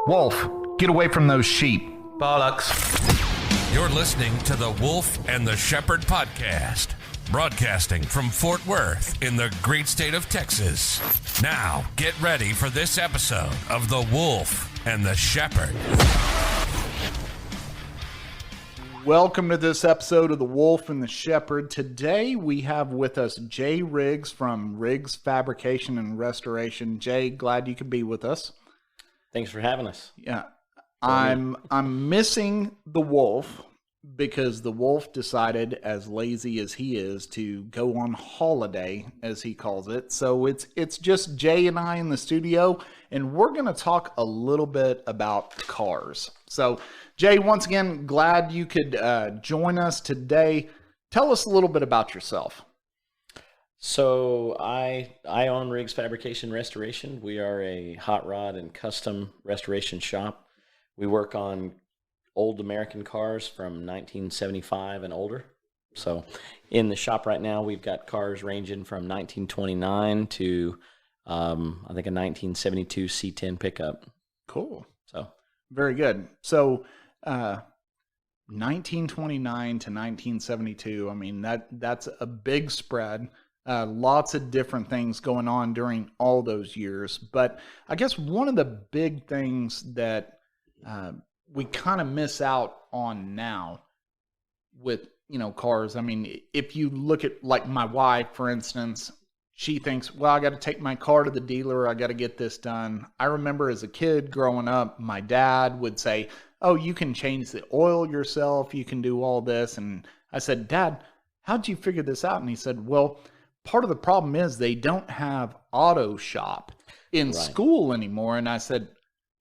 Wolf, get away from those sheep. Bollocks. You're listening to the Wolf and the Shepherd podcast, broadcasting from Fort Worth in the great state of Texas. Now, get ready for this episode of the Wolf and the Shepherd. Welcome to this episode of the Wolf and the Shepherd. Today we have with us Jay Riggs from Riggs Fabrication and Restoration. Jay, glad you could be with us. Thanks for having us. Yeah, I'm missing the Wolf because the Wolf decided, as lazy as he is, to go on holiday, as he calls it. So it's just Jay and I in the studio, and we're going to talk a little bit about cars. So, Jay, once again, glad you could join us today. Tell us a little bit about yourself. So I own Riggs Fabrication Restoration. We are a hot rod and custom restoration shop. We work on old American cars from 1975 and older. So in the shop right now, we've got cars ranging from 1929 to I think a 1972 C10 pickup. Cool. So very good. So 1929 to 1972, I mean, that's a big spread. Lots of different things going on during all those years. But I guess one of the big things that we kind of miss out on now with, cars. I mean, if you look at like my wife, for instance, she thinks, well, I got to take my car to the dealer. I got to get this done. I remember as a kid growing up, my dad would say, oh, you can change the oil yourself. You can do all this. And I said, Dad, how'd you figure this out? And he said, well, part of the problem is they don't have auto shop in school anymore. And I said,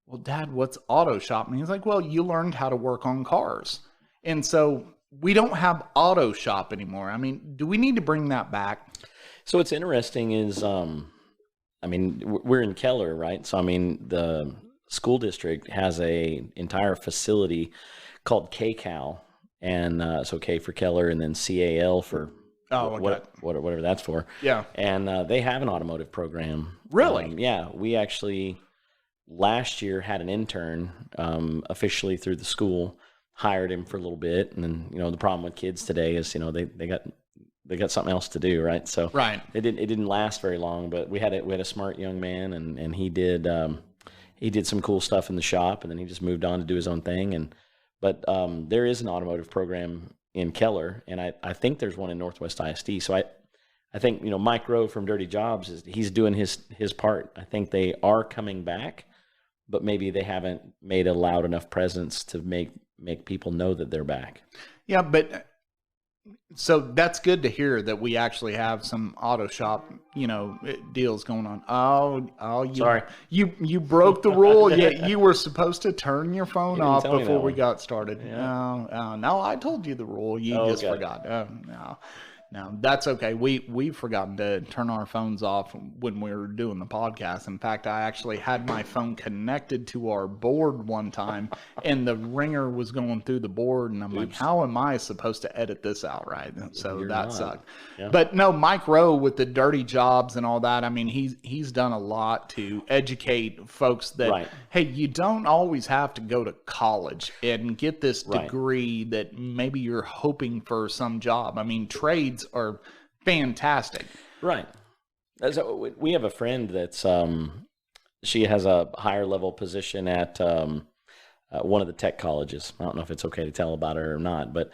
well, Dad, what's auto shop? And he's like, well, you learned how to work on cars. And so we don't have auto shop anymore. I mean, do we need to bring that back? So what's interesting is, we're in Keller, right? So, the school district has a entire facility called KCAL. And so K for Keller and then CAL for whatever that's for. Yeah. And they have an automotive program. Really? Yeah. We actually last year had an intern officially through the school, hired him for a little bit. And then, the problem with kids today is, they got something else to do, right? So it didn't last very long, but we had a smart young man and he did some cool stuff in the shop, and then he just moved on to do his own thing. But there is an automotive program in Keller, and I think there's one in Northwest ISD. So I think, Mike Rowe from Dirty Jobs, he's doing his part. I think they are coming back, but maybe they haven't made a loud enough presence to make people know that they're back. Yeah, but so that's good to hear that we actually have some auto shop, deals going on. Sorry. You broke the rule. You were supposed to turn your phone off before we got started. Yeah. No, I told you the rule. You just forgot. No, that's okay. We've forgotten to turn our phones off when we were doing the podcast. In fact, I actually had my phone connected to our board one time, and the ringer was going through the board, and I'm like, how am I supposed to edit this out, right? So that sucked. Yeah. But no, Mike Rowe with the Dirty Jobs and all that, I mean, he's done a lot to educate folks that, hey, you don't always have to go to college and get this degree that maybe you're hoping for some job. I mean, trades are fantastic. Right. So we have a friend that's she has a higher level position at one of the tech colleges. I don't know if it's okay to tell about her or not, but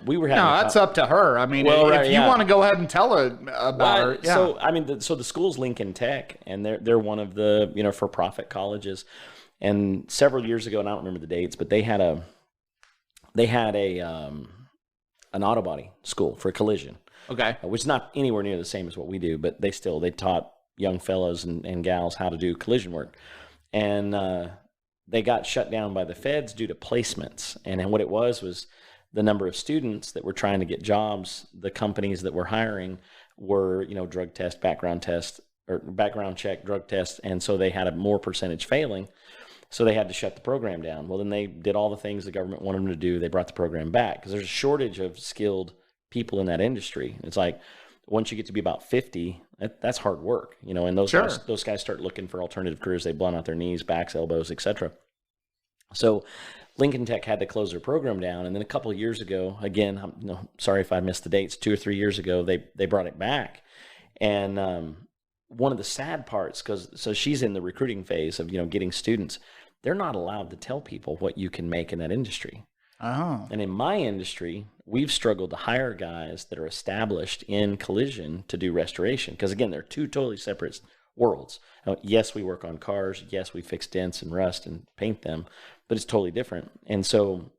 we were having that's up to her. I mean, if you want to go ahead and tell her about her. Yeah. So so the school's Lincoln Tech, and they're one of the for profit colleges. And several years ago, and I don't remember the dates, but they had an auto body school for collision. Okay. Which is not anywhere near the same as what we do, but they taught young fellows and gals how to do collision work. And they got shut down by the feds due to placements. And what it was the number of students that were trying to get jobs, the companies that were hiring were, drug test, background check, drug test. And so they had a more percentage failing. So they had to shut the program down. Well, then they did all the things the government wanted them to do. They brought the program back because there's a shortage of skilled people in that industry. It's like once you get to be about 50, that's hard work, and those guys start looking for alternative careers. They blunt out their knees, backs, elbows, etc. So Lincoln Tech had to close their program down, and then a couple of years ago, again, I'm sorry if I missed the dates, 2 or 3 years ago, they brought it back. And one of the sad parts, so she's in the recruiting phase of getting students. They're not allowed to tell people what you can make in that industry. Oh. And in my industry, we've struggled to hire guys that are established in collision to do restoration, because again, they're two totally separate worlds. Yes, we work on cars. Yes, we fix dents and rust and paint them, but it's totally different. And so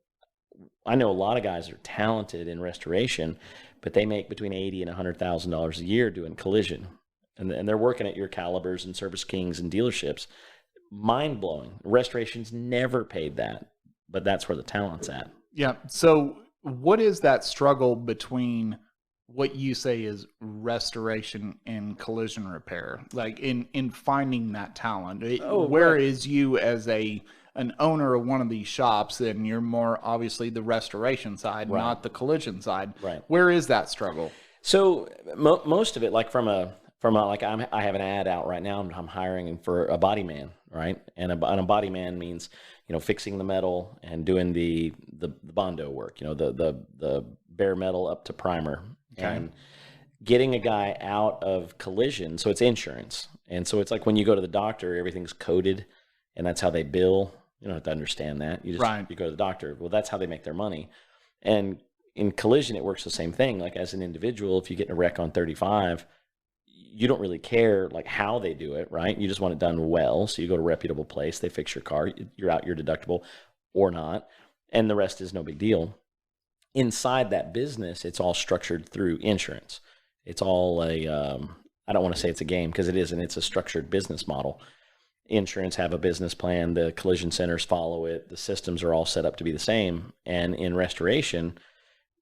I know a lot of guys are talented in restoration, but they make between $80,000 and $100,000 a year doing collision. And they're working at your Calibers and Service Kings and dealerships. Mind blowing. Restoration's never paid that, but that's where the talent's at. Yeah. So what is that struggle between what you say is restoration and collision repair, like in finding that talent? Whereas you as an owner of one of these shops, then you're more obviously the restoration side, Right. not the collision side. Right. Where is that struggle? So most of it, like I have an ad out right now. I'm hiring for a body man, right? And a body man means fixing the metal and doing the Bondo work, the bare metal up to primer. Okay. And getting a guy out of collision. So it's insurance. And so it's like when you go to the doctor, everything's coded, and that's how they bill. You don't have to understand that. You Right. go to the doctor. Well, that's how they make their money. And in collision, it works the same thing. Like as an individual, if you get in a wreck on 35, you don't really care like how they do it, right? You just want it done well. So you go to a reputable place, they fix your car, you're out your deductible or not, and the rest is no big deal. Inside that business, it's all structured through insurance. It's all I don't want to say it's a game, because it isn't. It's a structured business model. Insurance have a business plan. The collision centers follow it. The systems are all set up to be the same. And in restoration,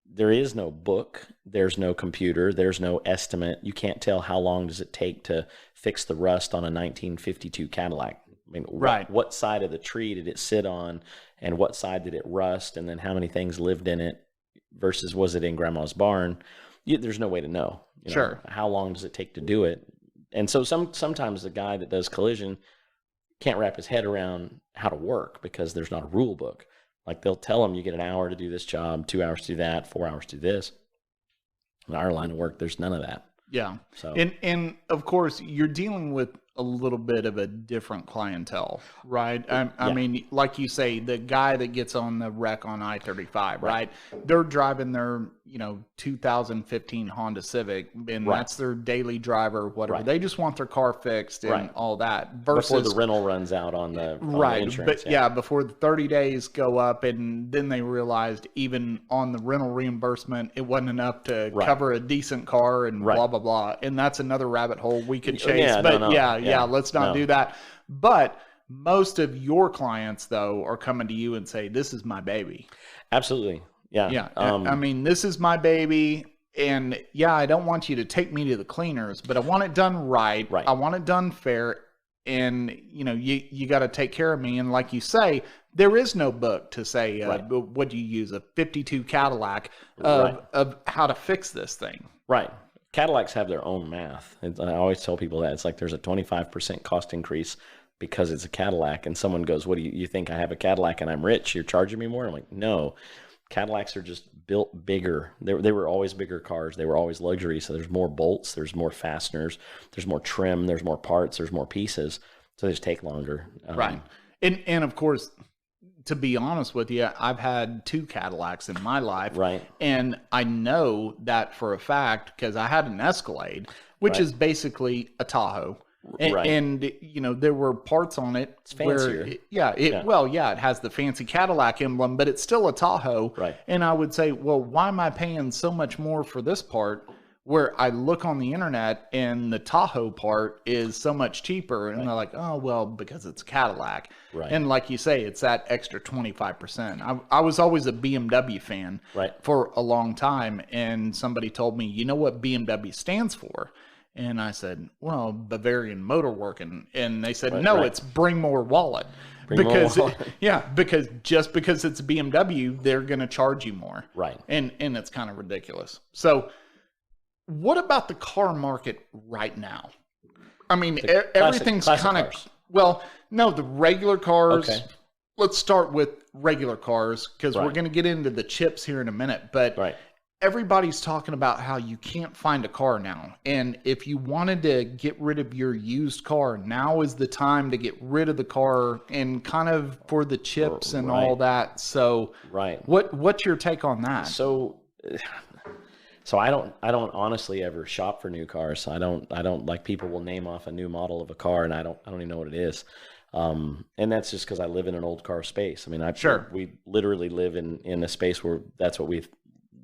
there is no book. There's no computer. There's no estimate. You can't tell how long does it take to fix the rust on a 1952 Cadillac. I mean, Right. what side of the tree did it sit on, and what side did it rust, and then how many things lived in it versus was it in grandma's barn? There's no way to know. Sure. How long does it take to do it? And so sometimes the guy that does collision can't wrap his head around how to work, because there's not a rule book. Like they'll tell him you get an hour to do this job, 2 hours to do that, 4 hours to do this. In our line of work, there's none of that. Yeah. So And of course, you're dealing with a little bit of a different clientele, right? I mean, like you say, the guy that gets on the wreck on I-35, right? They're driving their, 2015 Honda Civic, and Right. that's their daily driver, whatever. Right. They just want their car fixed and Right. all that. Versus, before the rental runs out on the insurance. but yeah, before the 30 days go up, and then they realized even on the rental reimbursement, it wasn't enough to Right. cover a decent car and Right. blah, blah, blah. And that's another rabbit hole we could Yeah, chase. no, But no. yeah, let's not No. do that. But most of your clients, though, are coming to you and say, this is my baby. Absolutely. Yeah. Yeah. I mean, this is my baby. And yeah, I don't want you to take me to the cleaners, but I want it done right. Right. I want it done fair. And, you got to take care of me. And like you say, there is no book to say, Right. what do you use, a 52 Cadillac Right. of how to fix this thing. Right. Cadillacs have their own math. And I always tell people that. It's like there's a 25% cost increase because it's a Cadillac. And someone goes, what do you think I have a Cadillac and I'm rich? You're charging me more? I'm like, no. Cadillacs are just built bigger. They were always bigger cars. They were always luxury. So there's more bolts, there's more fasteners, there's more trim, there's more parts, there's more pieces. So they just take longer. Right. And of course, to be honest with you, I've had 2 Cadillacs in my life. Right. And I know that for a fact because I had an Escalade, which Right. is basically a Tahoe. And, Right. and there were parts on it. It's fancier. It has the fancy Cadillac emblem, but it's still a Tahoe. Right. And I would say, well, why am I paying so much more for this part? Where I look on the internet and the Tahoe part is so much cheaper, and they're like, oh, well, because it's a Cadillac. Right. And like you say, it's that extra 25%. I was always a BMW fan Right. for a long time, and somebody told me, you know what BMW stands for? And I said, well, Bavarian Motor Working. And they said, no, right. it's Bring More Wallet. Bring more because wallet. because just because it's a BMW, they're going to charge you more. Right. And it's kind of ridiculous. So what about the car market right now? I mean, everything's classic kind of, cars. well, no, the regular cars, Okay. let's start with regular cars because we're Right. going to get into the chips here in a minute. But Right. everybody's talking about how you can't find a car now. And if you wanted to get rid of your used car, now is the time to get rid of the car and kind of for the chips and all Right. that. So Right. what's your take on that? So I don't honestly ever shop for new cars. I don't like, people will name off a new model of a car and I don't even know what it is. And that's just because I live in an old car space. I mean, Sure. we literally live in a space where that's what we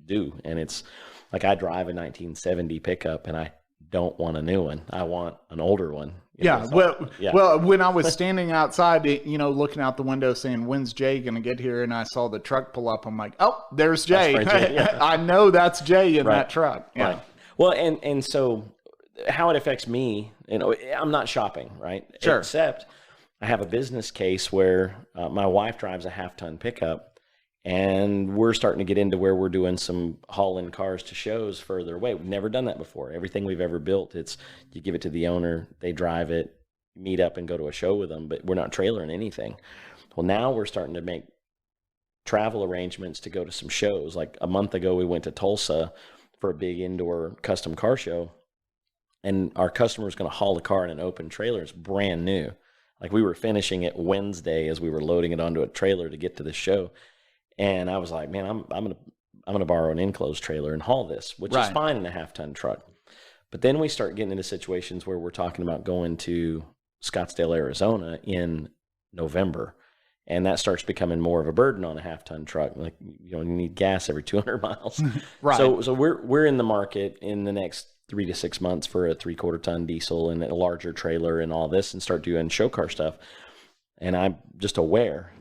do. And it's like, I drive a 1970 pickup and I don't want a new one. I want an older one. You know, Yeah, so- well, when I was standing outside, looking out the window saying, when's Jay going to get here? And I saw the truck pull up. I'm like, oh, there's Jay. That's right, Jay, yeah. I know that's Jay in Right. that truck. Yeah. Right. Well, and so how it affects me, I'm not shopping, right? Sure. Except I have a business case where my wife drives a half-ton pickup, and we're starting to get into where we're doing some hauling cars to shows further away. We've never done that before. Everything we've ever built, it's you give it to the owner, they drive it, meet up and go to a show with them, but we're not trailering anything. Well, now we're starting to make travel arrangements to go to some shows. Like a month ago, we went to Tulsa for a big indoor custom car show, and our customer was going to haul the car in an open trailer. It's brand new. Like, we were finishing it Wednesday as we were loading it onto a trailer to get to the show. And I was like, man, I'm gonna borrow an enclosed trailer and haul this, which is Right. fine in a half-ton truck. But then we start getting into situations where we're talking about going to Scottsdale, Arizona in November. And that starts becoming more of a burden on a half-ton truck. Like, you need gas every 200 miles. Right. So we're in the market in the next 3 to 6 months for a 3/4 ton diesel and a larger trailer and all this, and start doing show car stuff. And I'm just aware,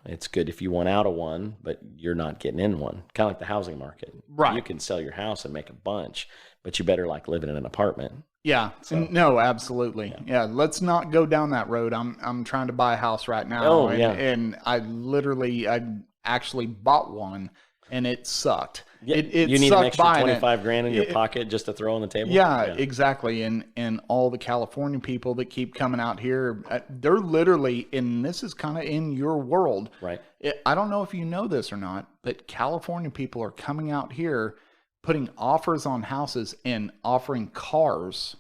it's good if you want out of one, but you're not getting in one. Kind of like the housing market. Right. You can sell your house and make a bunch, but you better like living in an apartment. Yeah. No, absolutely. Yeah. Let's not go down that road. I'm trying to buy a house right now. Oh, and, yeah. and I actually bought one and it sucked. Yeah, It you need an sucked extra buying it. $25,000 in your pocket just to throw on the table. Yeah, exactly. And all the California people that keep coming out here, they're literally, and this is kind of in your world. Right. I don't know if you know this or not, but California people are coming out here, putting offers on houses and offering cars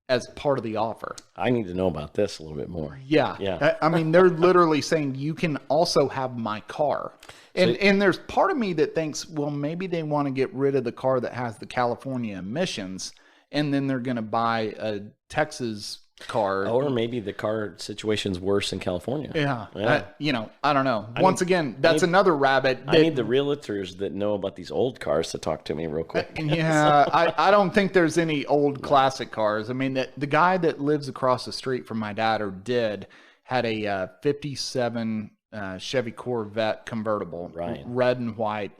as part of the offer. I need to know about this a little bit more. Yeah. Yeah. I mean, they're literally saying you can also have my car. And there's part of me that thinks, well, maybe they want to get rid of the car that has the California emissions, and then they're going to buy a Texas car. Or maybe the car situation's worse in California. Yeah. Yeah. I don't know. Once again, that's need- another rabbit. I need the realtors that know about these old cars to talk to me real quick. Yeah, I don't think there's any old classic cars. I mean, the guy that lives across the street from my dad, or did, had a 57 Chevy Corvette convertible, Right. red and white,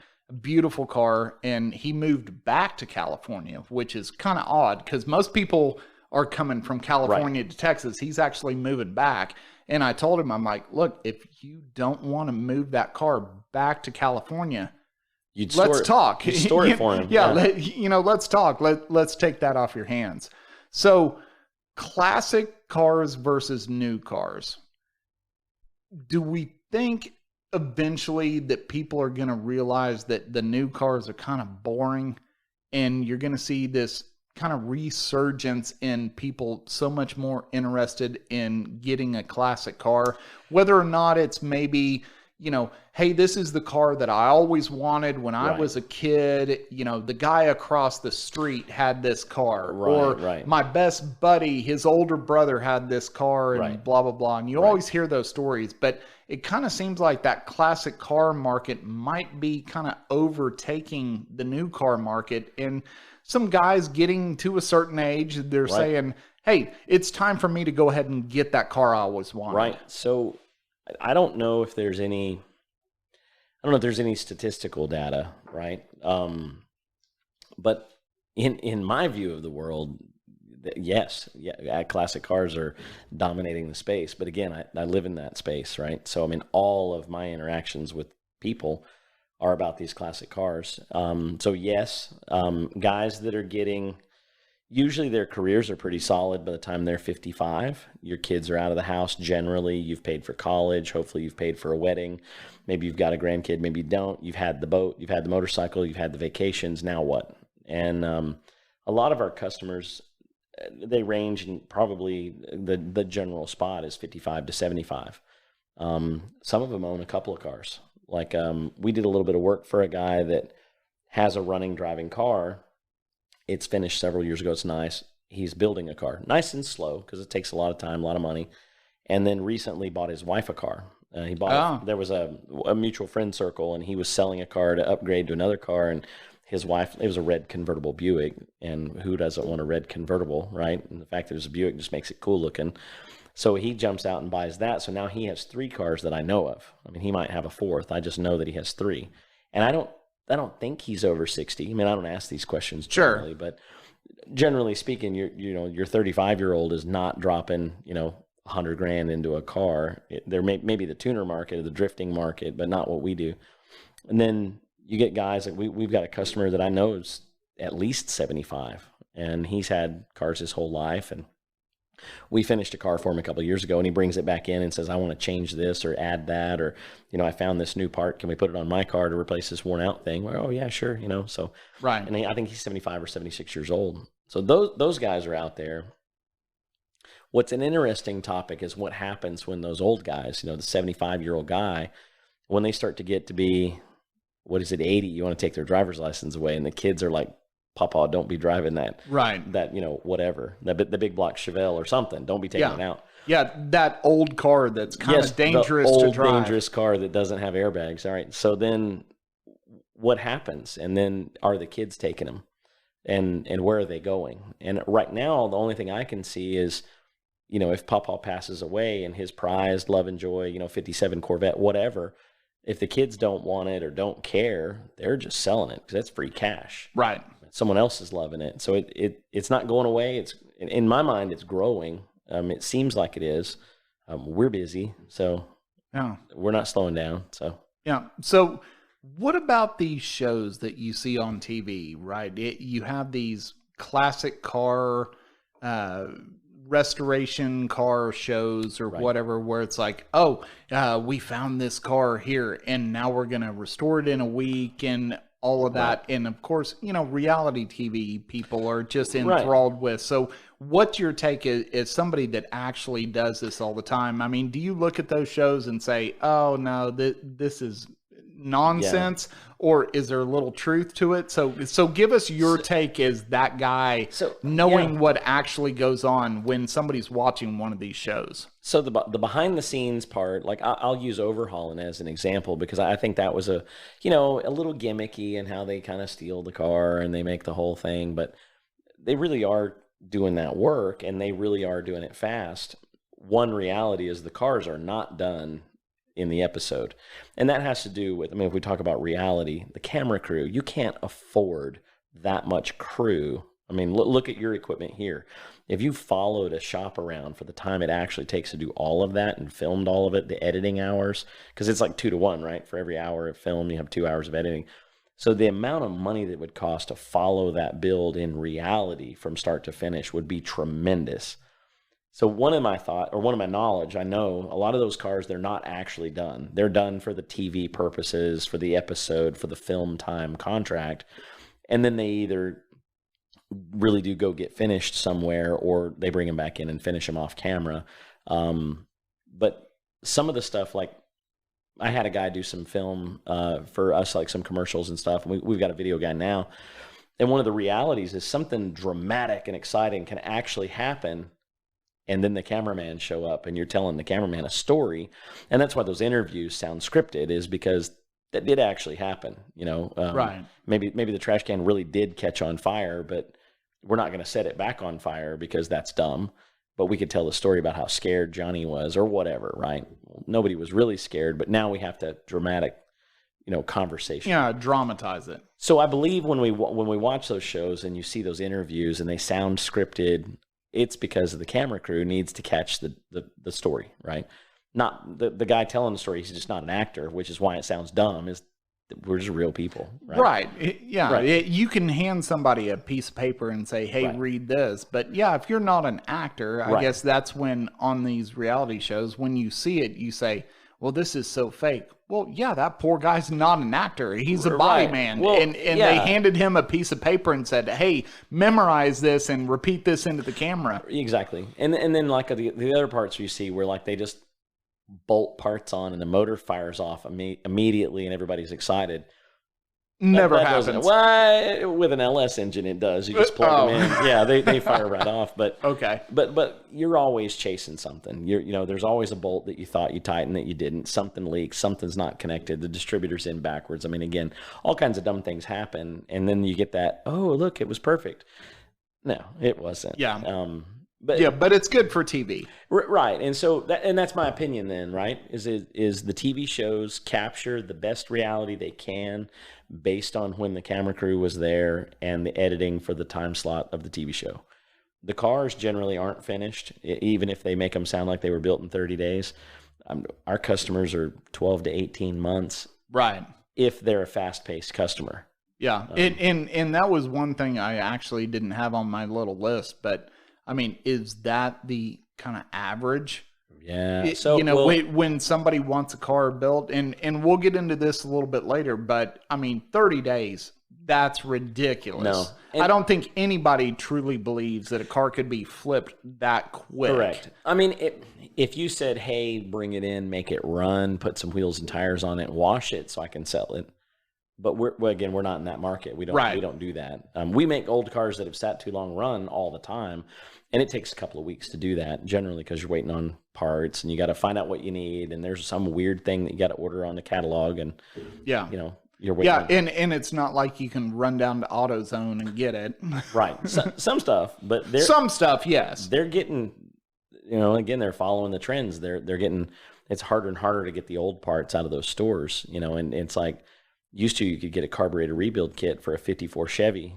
beautiful car. And he moved back to California, which is kind of odd because most people are coming from California to Texas. He's actually moving back. And I told him, I'm like, look, if you don't want to move that car back to California, let's talk. You'd store it for him. Yeah, let's talk. Let's take that off your hands. So, classic cars versus new cars. Do we think eventually that people are going to realize that the new cars are kind of boring, and you're going to see this kind of resurgence in people so much more interested in getting a classic car, whether or not it's maybe, hey, this is the car that I always wanted when I was a kid. The guy across the street had this car, or my best buddy, his older brother had this car, and blah, blah, blah. And you always hear those stories, but it kind of seems like that classic car market might be kind of overtaking the new car market. And some guys getting to a certain age, they're saying, hey, it's time for me to go ahead and get that car I always wanted. Right. So I don't know if there's any statistical data, right? But in my view of the world, yes, classic cars are dominating the space. But again, I live in that space, right? So I mean, all of my interactions with people are about these classic cars. So yes, guys that are getting Usually their careers are pretty solid by the time they're 55. Your kids are out of the house generally. You've paid for college. Hopefully you've paid for a wedding. Maybe you've got a grandkid. Maybe you don't. You've had the boat. You've had the motorcycle. You've had the vacations. Now what? And a lot of our customers, they range in probably the general spot is 55 to 75. Some of them own a couple of cars. Like we did a little bit of work for a guy that has a running driving car. It's finished several years ago. It's nice. He's building a car, nice and slow because it takes a lot of time, a lot of money. And then recently bought his wife a car. He bought. There was a mutual friend circle, and he was selling a car to upgrade to another car. And his wife, it was a red convertible Buick, and who doesn't want a red convertible, right? And the fact that it was a Buick just makes it cool looking. So he jumps out and buys that. So now he has 3 cars that I know of. I mean, he might have a 4th. I just know that he has 3, and I don't think he's over 60. I mean, I don't ask these questions generally, but generally speaking, your 35-year-old is not dropping, $100,000 into a car. There may be the tuner market or the drifting market, but not what we do. And then you get guys like we've got a customer that I know is at least 75, and he's had cars his whole life. And we finished a car for him a couple of years ago, and he brings it back in and says, I want to change this or add that, or, I found this new part. Can we put it on my car to replace this worn out thing? Well, oh yeah, sure. So, right. And I think he's 75 or 76 years old. So those guys are out there. What's an interesting topic is what happens when those old guys, the 75-year-old guy, when they start to get to be, 80, you want to take their driver's license away, and the kids are like, Papa, don't be driving that. Right. That, whatever. The big block Chevelle or something. Don't be taking it out. Yeah, that old car that's kind of dangerous to drive. The old dangerous car that doesn't have airbags. All right. So then what happens? And then are the kids taking them? And where are they going? And right now, the only thing I can see is, if Papa passes away and his prized love and joy, 57 Corvette, whatever, if the kids don't want it or don't care, they're just selling it because that's free cash. Right. Someone else is loving it. So it's not going away. It's, in my mind, it's growing. It seems like it is. We're busy, so we're not slowing down. So what about these shows that you see on TV, right? You have these classic car restoration car shows or whatever, where it's like, we found this car here and now we're going to restore it in a week and all of that. And of course, reality TV people are just enthralled with. So what's your take as somebody that actually does this all the time? I mean, do you look at those shows and say, oh no, this is nonsense, or is there a little truth to it? So give us your take as that guy, knowing what actually goes on when somebody's watching one of these shows. So the behind the scenes part, like I'll use Overhauling as an example, because I think that was a little gimmicky in how they kind of steal the car and they make the whole thing, but they really are doing that work and they really are doing it fast. One reality is the cars are not done in the episode. And that has to do with, if we talk about reality, the camera crew, you can't afford that much crew. Look at your equipment here. If you followed a shop around for the time it actually takes to do all of that and filmed all of it, the editing hours, because it's like 2 to 1, right? For every hour of film, you have 2 hours of editing. So the amount of money that would cost to follow that build in reality from start to finish would be tremendous. So one of my knowledge, I know a lot of those cars, they're not actually done. They're done for the TV purposes, for the episode, for the film time contract. And then they either really do go get finished somewhere or they bring them back in and finish them off camera. But some of the stuff, like I had a guy do some film for us, like some commercials and stuff. And we've got a video guy now. And one of the realities is something dramatic and exciting can actually happen. And then the cameraman show up and you're telling the cameraman a story. And that's why those interviews sound scripted, is because that did actually happen. Right. Maybe the trash can really did catch on fire, but we're not going to set it back on fire because that's dumb. But we could tell the story about how scared Johnny was or whatever, right? Nobody was really scared, but now we have to dramatic, conversation. Yeah, dramatize it. So I believe when we watch those shows and you see those interviews and they sound scripted, it's because the camera crew needs to catch the story, right? Not the guy telling the story. He's just not an actor, which is why it sounds dumb. Is we're just real people, right? Right. Yeah. Right. You can hand somebody a piece of paper and say, hey, Right. read this. But yeah, if you're not an actor, I Right. guess that's when on these reality shows, when you see it, you say, well, this is so fake. Well, yeah, that poor guy's not an actor. He's a body Right. man. Well, and they yeah. handed him a piece of paper and said, hey, memorize this and repeat this into the camera. Exactly. And then like the other parts you see where like they just bolt parts on and the motor fires off immediately and everybody's excited. Never That happens. doesn't- Well, with an LS engine, it does. You just plug them in. Yeah, they fire right off. But Okay. but you're always chasing something. There's always a bolt that you thought you tightened that you didn't. Something leaks. Something's not connected. The distributor's in backwards. I mean, again, all kinds of dumb things happen, and then you get that. Oh, look, it was perfect. No, it wasn't. Yeah. But Yeah, but it's good for TV. Right, and so that's my opinion. Then, right, is the TV shows capture the best reality they can based on when the camera crew was there and the editing for the time slot of the TV show. The cars generally aren't finished, even if they make them sound like they were built in 30 days. Our customers are 12 to 18 months Right. if they're a fast-paced customer. Yeah. And that was one thing I actually didn't have on my little list, but I mean, is that the kind of average? Yeah. When somebody wants a car built, and we'll get into this a little bit later, but I mean, 30 days, that's ridiculous. No. And I don't think anybody truly believes that a car could be flipped that quick. Correct. I mean, if you said, hey, bring it in, make it run, put some wheels and tires on it, wash it so I can sell it. But we're not in that market. We don't do that. We make old cars that have sat too long run all the time. And it takes a couple of weeks to do that generally because you're waiting on parts and you got to find out what you need. And there's some weird thing that you got to order on the catalog. And, Yeah. you're waiting. Yeah. And it's not like you can run down to AutoZone and get it. Right. Some stuff, but Some stuff, yes. they're getting, again, they're following the trends. They're getting, it's harder and harder to get the old parts out of those stores, and it's like used to, you could get a carburetor rebuild kit for a 54 Chevy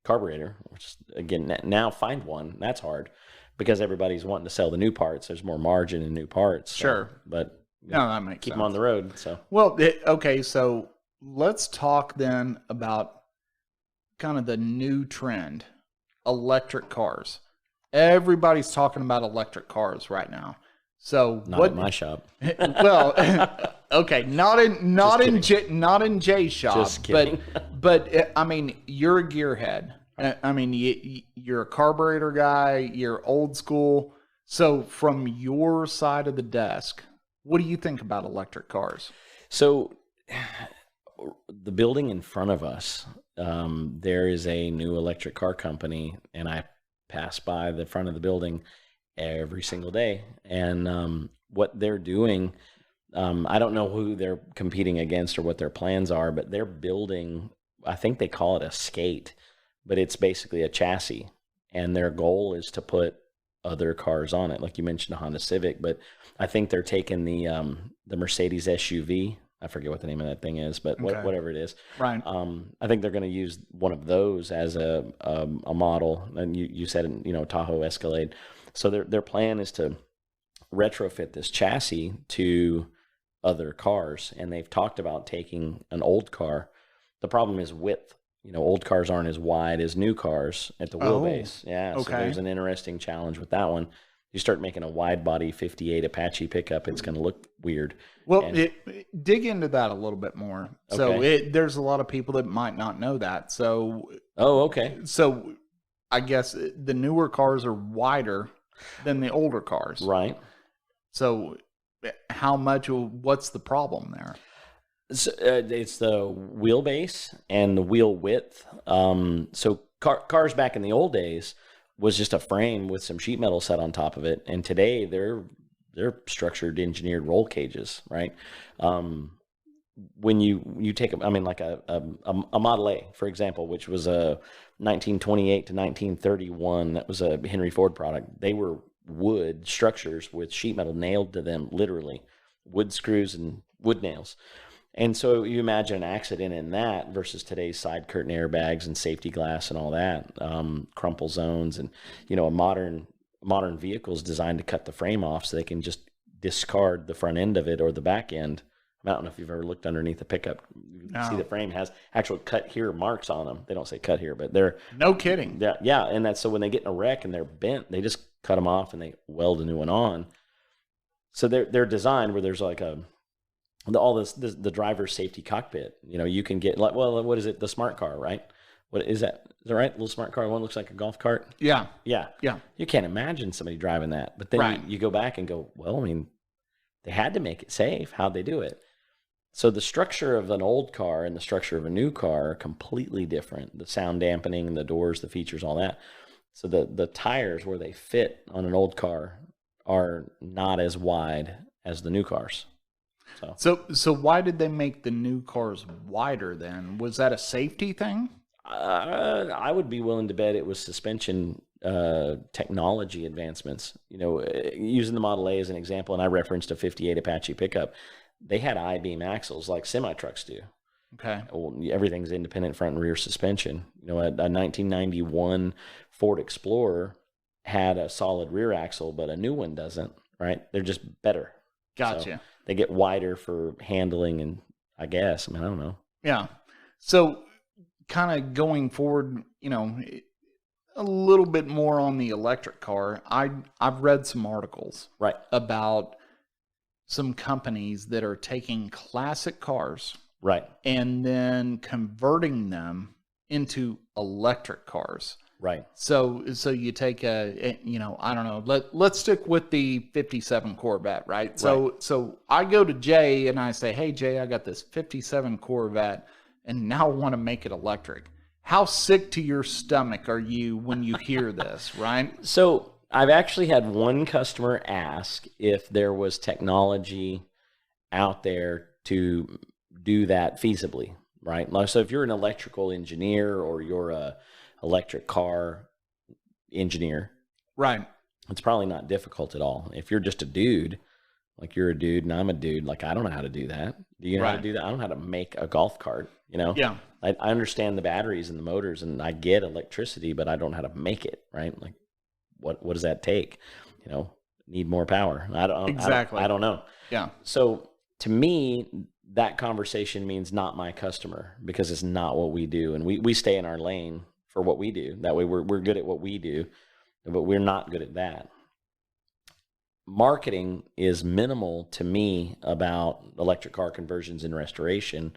carburetor, which again, now find one. That's hard because everybody's wanting to sell the new parts. There's more margin in new parts. So, Sure. But No, that makes keep sense. them on the road. So, Well, okay, so let's talk then about kind of the new trend, electric cars. Everybody's talking about electric cars right now. So not what? at my shop. Well, okay, not in Jay's shop, Just kidding. but I mean, you're a gearhead. I mean, you're a carburetor guy. You're old school. So from your side of the desk, what do you think about electric cars? So the building in front of us, there is a new electric car company, and I pass by the front of the building every single day. And what they're doing, I don't know who they're competing against or what their plans are, but they're building, I think they call it a skate, but it's basically a chassis. And their goal is to put other cars on it. Like you mentioned, a Honda Civic, but I think they're taking the Mercedes SUV. I forget what the name of that thing is, but Okay. whatever it is. Right. I think they're going to use one of those as a model. And you said, Tahoe Escalade. So their plan is to retrofit this chassis to other cars. And they've talked about taking an old car. The problem is width. Old cars aren't as wide as new cars at the wheelbase. Yeah. okay. So there's an interesting challenge with that one. You start making a wide body 58 Apache pickup, it's going to look weird. Well, dig into that a little bit more. So Okay. there's a lot of people that might not know that. So Okay. I guess the newer cars are wider than the older cars. Right. So what's the problem there? So, it's the wheelbase and the wheel width. So cars back in the old days was just a frame with some sheet metal set on top of it, and today they're structured, engineered roll cages, right? When you take, like a Model A, for example, which was a 1928 to 1931, that was a Henry Ford product. They were wood structures with sheet metal nailed to them, literally wood screws and wood nails. And so you imagine an accident in that versus today's side curtain airbags and safety glass and all that, crumple zones, and a modern vehicle is designed to cut the frame off so they can just discard the front end of it or the back end. I don't know if you've ever looked underneath a pickup. You No. see the frame has actual cut here marks on them. They don't say cut here, but they're No kidding. yeah. And that's so when they get in a wreck and they're bent, they just cut them off and they weld a new one on. So they're designed where there's like the driver's safety cockpit. You know, you can get like, well, what is it? The smart car, right? What is that? Is that right? Little smart car. One looks like a golf cart. Yeah. Yeah. Yeah. You can't imagine somebody driving that. But then Right. you go back and go, well, I mean, they had to make it safe. How'd they do it? So the structure of an old car and the structure of a new car are completely different. The sound dampening, the doors, the features, all that. So the tires where they fit on an old car are not as wide as the new cars. So why did they make the new cars wider then? Was that a safety thing? I would be willing to bet it was suspension technology advancements. You know, using the Model A as an example, and I referenced a 58 Apache pickup, they had I-beam axles like semi-trucks do. Okay. Well, everything's independent front and rear suspension. You know, a 1991 Ford Explorer had a solid rear axle, but a new one doesn't, right? They're just better. Gotcha. So they get wider for handling and I guess, I mean, I don't know. Yeah. So kind of going forward, you know, a little bit more on the electric car. I've read some articles Right. about some companies that are taking classic cars Right. and then converting them into electric cars. Right. So you take you know, I don't know, let's stick with the 57 Corvette, right? So I go to Jay and I say, hey Jay, I got this 57 Corvette and now I want to make it electric. How sick to your stomach are you when you hear this, right? So I've actually had one customer ask if there was technology out there to do that feasibly, right? So if you're an electrical engineer or you're a electric car engineer, Right. it's probably not difficult at all. If you're just a dude, like you're a dude and I'm a dude, like I don't know how to do that. Do you know how to do that? I don't know how to make a golf cart, you know? Yeah. I understand the batteries and the motors and I get electricity, but I don't know how to make it, right? Like what does that take? You know, need more power. I don't know. Yeah. So to me, that conversation means not my customer because it's not what we do. And we stay in our lane for what we do. That way we're good at what we do, but we're not good at that. Marketing is minimal to me about electric car conversions and restoration,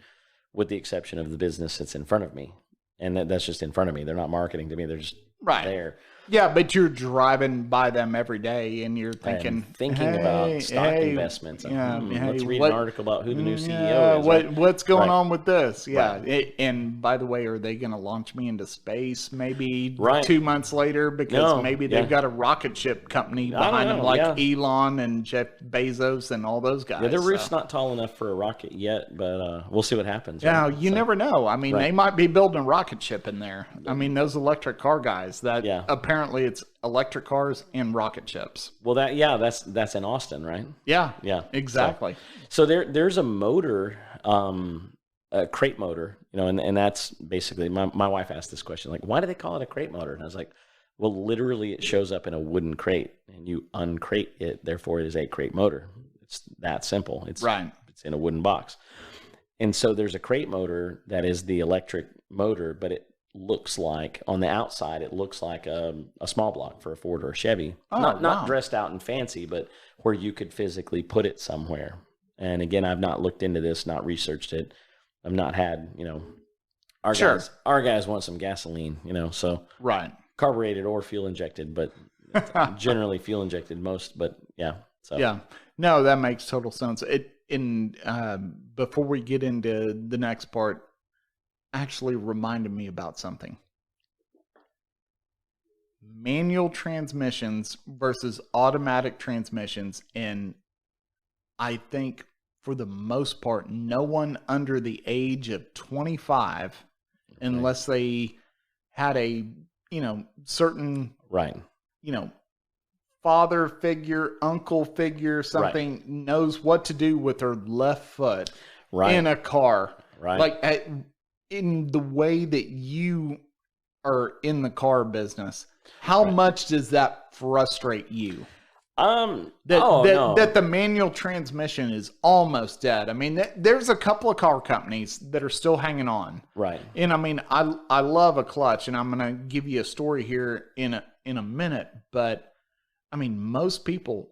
with the exception of the business that's in front of me. And that's just in front of me. They're not marketing to me. They're just there. Yeah, but you're driving by them every day and you're thinking about stock investments. Let's read an article about who the new CEO is. Right? What's going on with this? Yeah. Right. And by the way, are they going to launch me into space maybe 2 months later? Because maybe they've got a rocket ship company behind them like Elon and Jeff Bezos and all those guys. Yeah, their roof's not tall enough for a rocket yet, but we'll see what happens. Yeah, right? You never know. I mean, they might be building a rocket ship in there. I mean, those electric car guys that apparently it's electric cars and rocket ships. Well, that's in Austin, right? Yeah, exactly. So there's a motor, a crate motor, you know, and that's basically my wife asked this question, like, why do they call it a crate motor? And I was like, well, literally, it shows up in a wooden crate, and you uncrate it. Therefore, it is a crate motor. It's that simple. It's in a wooden box, and so there's a crate motor that is the electric motor, but it looks like on the outside it looks like a small block for a Ford or a Chevy. Not dressed out and fancy, but where you could physically put it somewhere. And again, I've not looked into this, not researched it. I've not had, you know, our guys want some gasoline, you know, so carbureted or fuel injected, but generally fuel injected most, but no, that makes total sense. Before we get into the next part, actually reminded me about something. Manual transmissions versus automatic transmissions. And I think for the most part, no one under the age of 25, unless they had a, you know, certain, you know, father figure, uncle figure, something, knows what to do with their left foot in a car. Like, in the way that you are in the car business, how much does that frustrate you? That the manual transmission is almost dead. I mean, there's a couple of car companies that are still hanging on. Right. And I mean, I love a clutch, and I'm going to give you a story here in a minute, but I mean, most people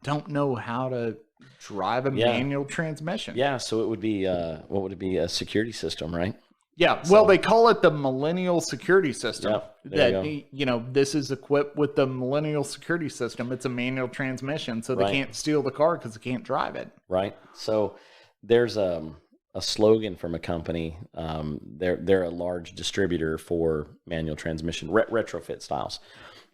don't know how to drive a manual transmission. Yeah, so it would be what would it be, a security system, right? Yeah, well, they call it the Millennial Security System. Yep, there you go. This is equipped with the Millennial Security System. It's a manual transmission, so they can't steal the car because they can't drive it. Right. So there's a slogan from a company. They're a large distributor for manual transmission retrofit styles,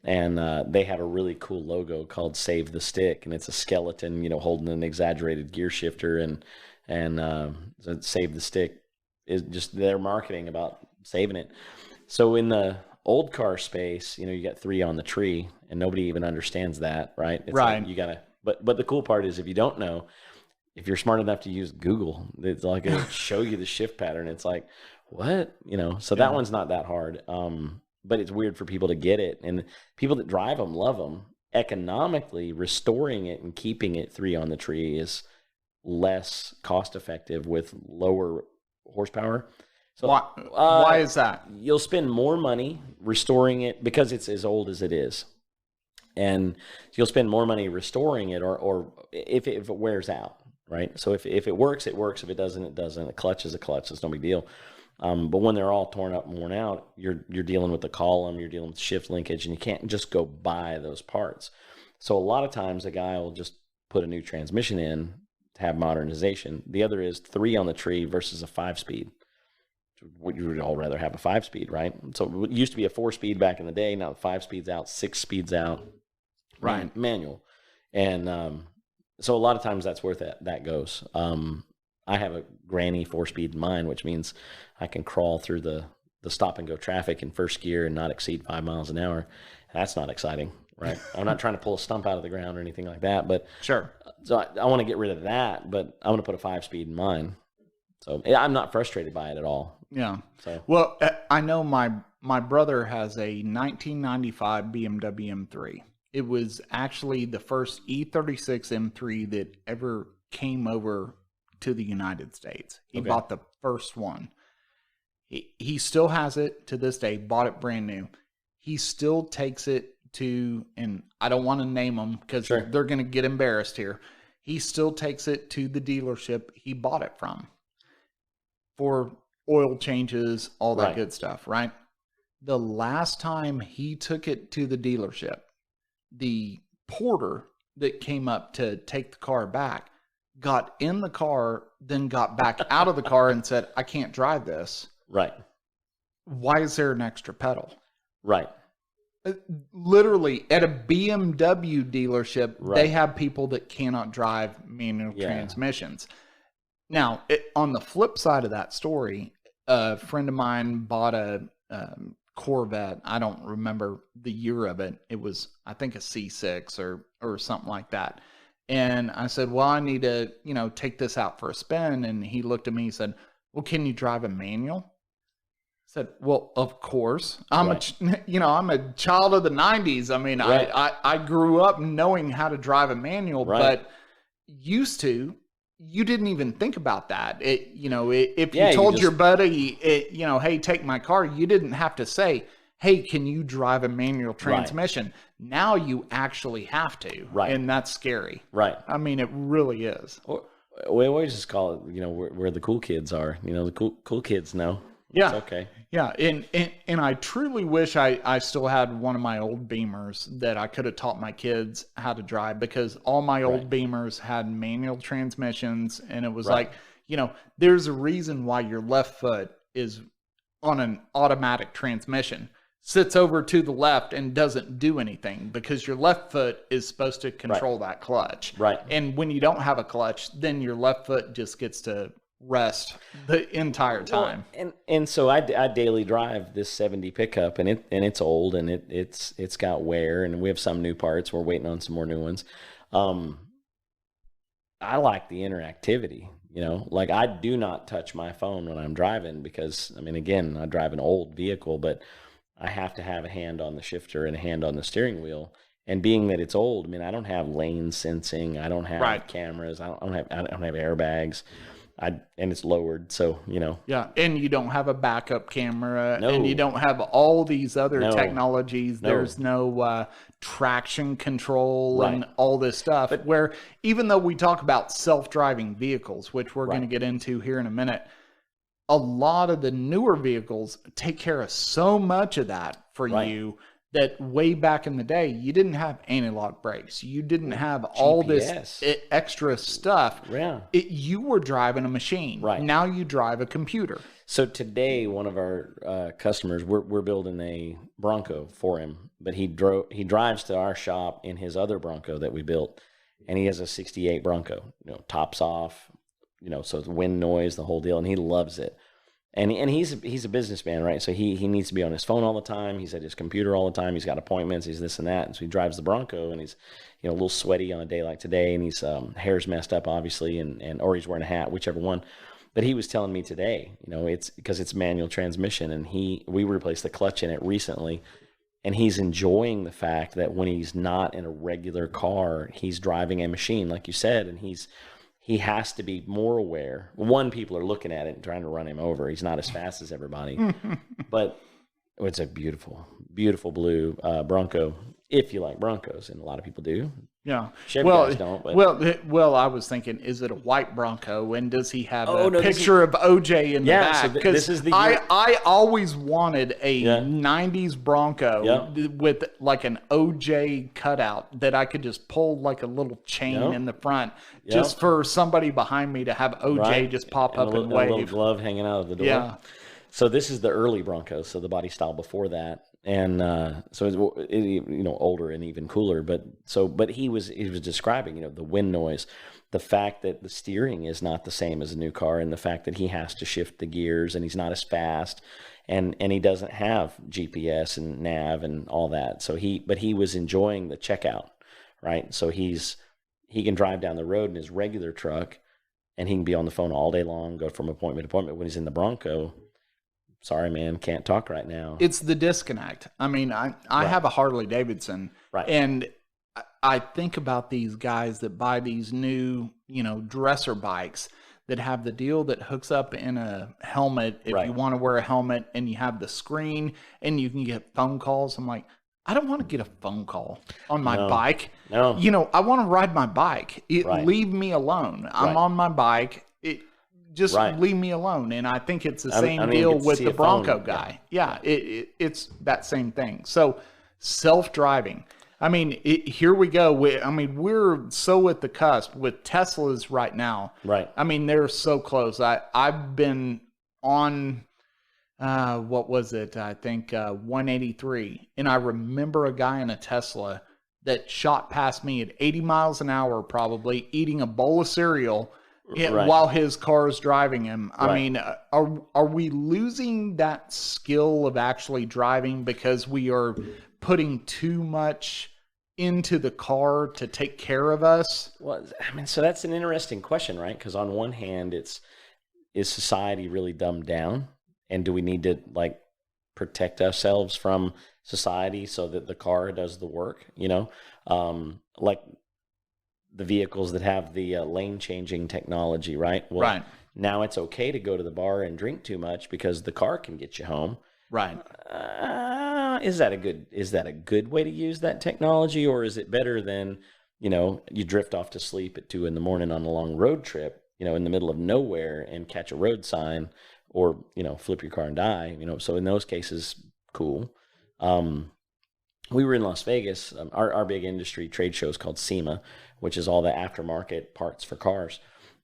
and they have a really cool logo called "Save the Stick," and it's a skeleton, holding an exaggerated gear shifter, and "Save the Stick" is just their marketing about saving it. So in the old car space, you got 3 on the tree, and nobody even understands that, right? It's right. Like you gotta, but the cool part is, if you don't know, if you're smart enough to use Google, it's like it'll show you the shift pattern. It's like, what? So that one's not that hard. But it's weird for people to get it, and people that drive them love them. Economically, restoring it and keeping it 3 on the tree is less cost effective with lower horsepower. So why is that? You'll spend more money restoring it because it's as old as it is, and you'll spend more money restoring it, or if it wears out, right? So if it works, it works. If it doesn't, it doesn't. A clutch is a clutch. It's no big deal. But when they're all torn up and worn out, you're dealing with the column, you're dealing with shift linkage, and you can't just go buy those parts. So a lot of times a guy will just put a new transmission in to have modernization. The other is 3 on the tree versus a 5-speed. Would you would all rather have a 5-speed, right? So it used to be a 4-speed back in the day. Now the 5-speed's out, 6 speeds out, right? Manual, and so a lot of times that's where that goes. I have a granny 4-speed in mine, which means I can crawl through the stop and go traffic in first gear and not exceed 5 miles an hour. That's not exciting, right? I'm not trying to pull a stump out of the ground or anything like that, but sure. So I want to get rid of that, but I'm going to put a 5-speed in mine. So I'm not frustrated by it at all. Yeah. So well, I know my brother has a 1995 BMW M3. It was actually the first E36 M3 that ever came over to the United States. He bought the first one. He still has it to this day, bought it brand new. He still takes it to, and I don't want to name them because they're going to get embarrassed here. He still takes it to the dealership he bought it from for oil changes, all that good stuff, right? The last time he took it to the dealership, the porter that came up to take the car back got in the car, then got back out of the car and said, "I can't drive this." Right. Why is there an extra pedal? Right. Literally at a BMW dealership, they have people that cannot drive manual transmissions. Now, on the flip side of that story, a friend of mine bought a Corvette. I don't remember the year of it. It was, I think, a C6 or something like that. And I said, well, I need to, take this out for a spin. And he looked at me and said, well, can you drive a manual? I said, well, of course. I'm a child of the 90s. I mean, I grew up knowing how to drive a manual, but used to, you didn't even think about that. If you told your buddy, hey, take my car, you didn't have to say, hey, can you drive a manual transmission? Right. Now you actually have to. Right. And that's scary. Right. I mean, it really is. We always just call it, where the cool kids are. The cool kids know. Yeah. It's okay. Yeah. And I truly wish I still had one of my old Beamers that I could have taught my kids how to drive, because all my old Beamers had manual transmissions, and it was like, there's a reason why your left foot is on an automatic transmission, sits over to the left and doesn't do anything, because your left foot is supposed to control that clutch. Right. And when you don't have a clutch, then your left foot just gets to rest the entire time. Well, and so I daily drive this 70 pickup, and it's old, and it's got wear, and we have some new parts. We're waiting on some more new ones. I like the interactivity. Like, I do not touch my phone when I'm driving, because again, I drive an old vehicle, but I have to have a hand on the shifter and a hand on the steering wheel. And being that it's old, I mean, I don't have lane sensing, I don't have Right. cameras, I don't have airbags, and it's lowered, so Yeah, and you don't have a backup camera, No. and you don't have all these other No. technologies. No. There's no traction control Right. and all this stuff. Where even though we talk about self-driving vehicles, which we're going to Right. get into here in a minute, a lot of the newer vehicles take care of so much of that for Right. you that way back in the day, you didn't have anti-lock brakes. You didn't have all this GPS. extra stuff. Yeah. You were driving a machine. Right. Now you drive a computer. So today, one of our customers, we're building a Bronco for him, but he drives to our shop in his other Bronco that we built, and he has a '68 Bronco. Tops off, so it's wind noise, the whole deal, and he loves it. And he's a businessman, right? So he needs to be on his phone all the time. He's at his computer all the time. He's got appointments. He's this and that. And so he drives the Bronco, and he's a little sweaty on a day like today, and he's hair's messed up, obviously, or he's wearing a hat, whichever one. But he was telling me today, it's because it's manual transmission, and we replaced the clutch in it recently, and he's enjoying the fact that when he's not in a regular car, he's driving a machine, like you said, and he has to be more aware. One, people are looking at it and trying to run him over. He's not as fast as everybody, but it's a beautiful, beautiful blue Bronco. If you like Broncos, and a lot of people do. Yeah. Chevy guys don't. But. Well, I was thinking, is it a white Bronco? And does he have a no, picture of OJ in the back? So this is the. I always wanted a Yeah. 90s Bronco with like an OJ cutout that I could just pull like a little chain in the front, just for somebody behind me to have OJ just pop up and wave. A little glove hanging out of the door. Yeah. So this is the early Bronco, so the body style before that, and so it's older and even cooler. But he was describing the wind noise, the fact that the steering is not the same as a new car, and the fact that he has to shift the gears and he's not as fast, and he doesn't have GPS and nav and all that. So he was enjoying the checkout, right? So he can drive down the road in his regular truck, and he can be on the phone all day long, go from appointment to appointment. When he's in the Bronco, sorry, man, can't talk right now. It's the disconnect. I mean, I have a Harley Davidson, Right. and I think about these guys that buy these new, dresser bikes that have the deal that hooks up in a helmet if Right. you want to wear a helmet, and you have the screen and you can get phone calls. I'm like, I don't want to get a phone call on my bike. No. I want to ride my bike. Right. Leave me alone. I'm Right. on my bike. Just Right. leave me alone. And I think it's the I same don't even deal get to with see the a phone. Bronco guy. Yeah, it's that same thing. So self-driving. I mean, here we go. We're so at the cusp with Teslas right now. Right. I mean, they're so close. I've been on, what was it? I think 183. And I remember a guy in a Tesla that shot past me at 80 miles an hour, probably eating a bowl of cereal Right. while his car is driving him. I Right. mean, are we losing that skill of actually driving because we are putting too much into the car to take care of us? Well, I mean, so that's an interesting question, right? Because on one hand, is society really dumbed down, and do we need to protect ourselves from society so that the car does the work? Like the vehicles that have the lane changing technology, right? Well, Right. Now it's okay to go to the bar and drink too much because the car can get you home. Right. Is that a good way to use that technology, or is it better than you drift off to sleep at 2 a.m. on a long road trip, in the middle of nowhere and catch a road sign, or flip your car and die? So in those cases, cool. We were in Las Vegas. Our big industry trade show is called SEMA, which is all the aftermarket parts for cars.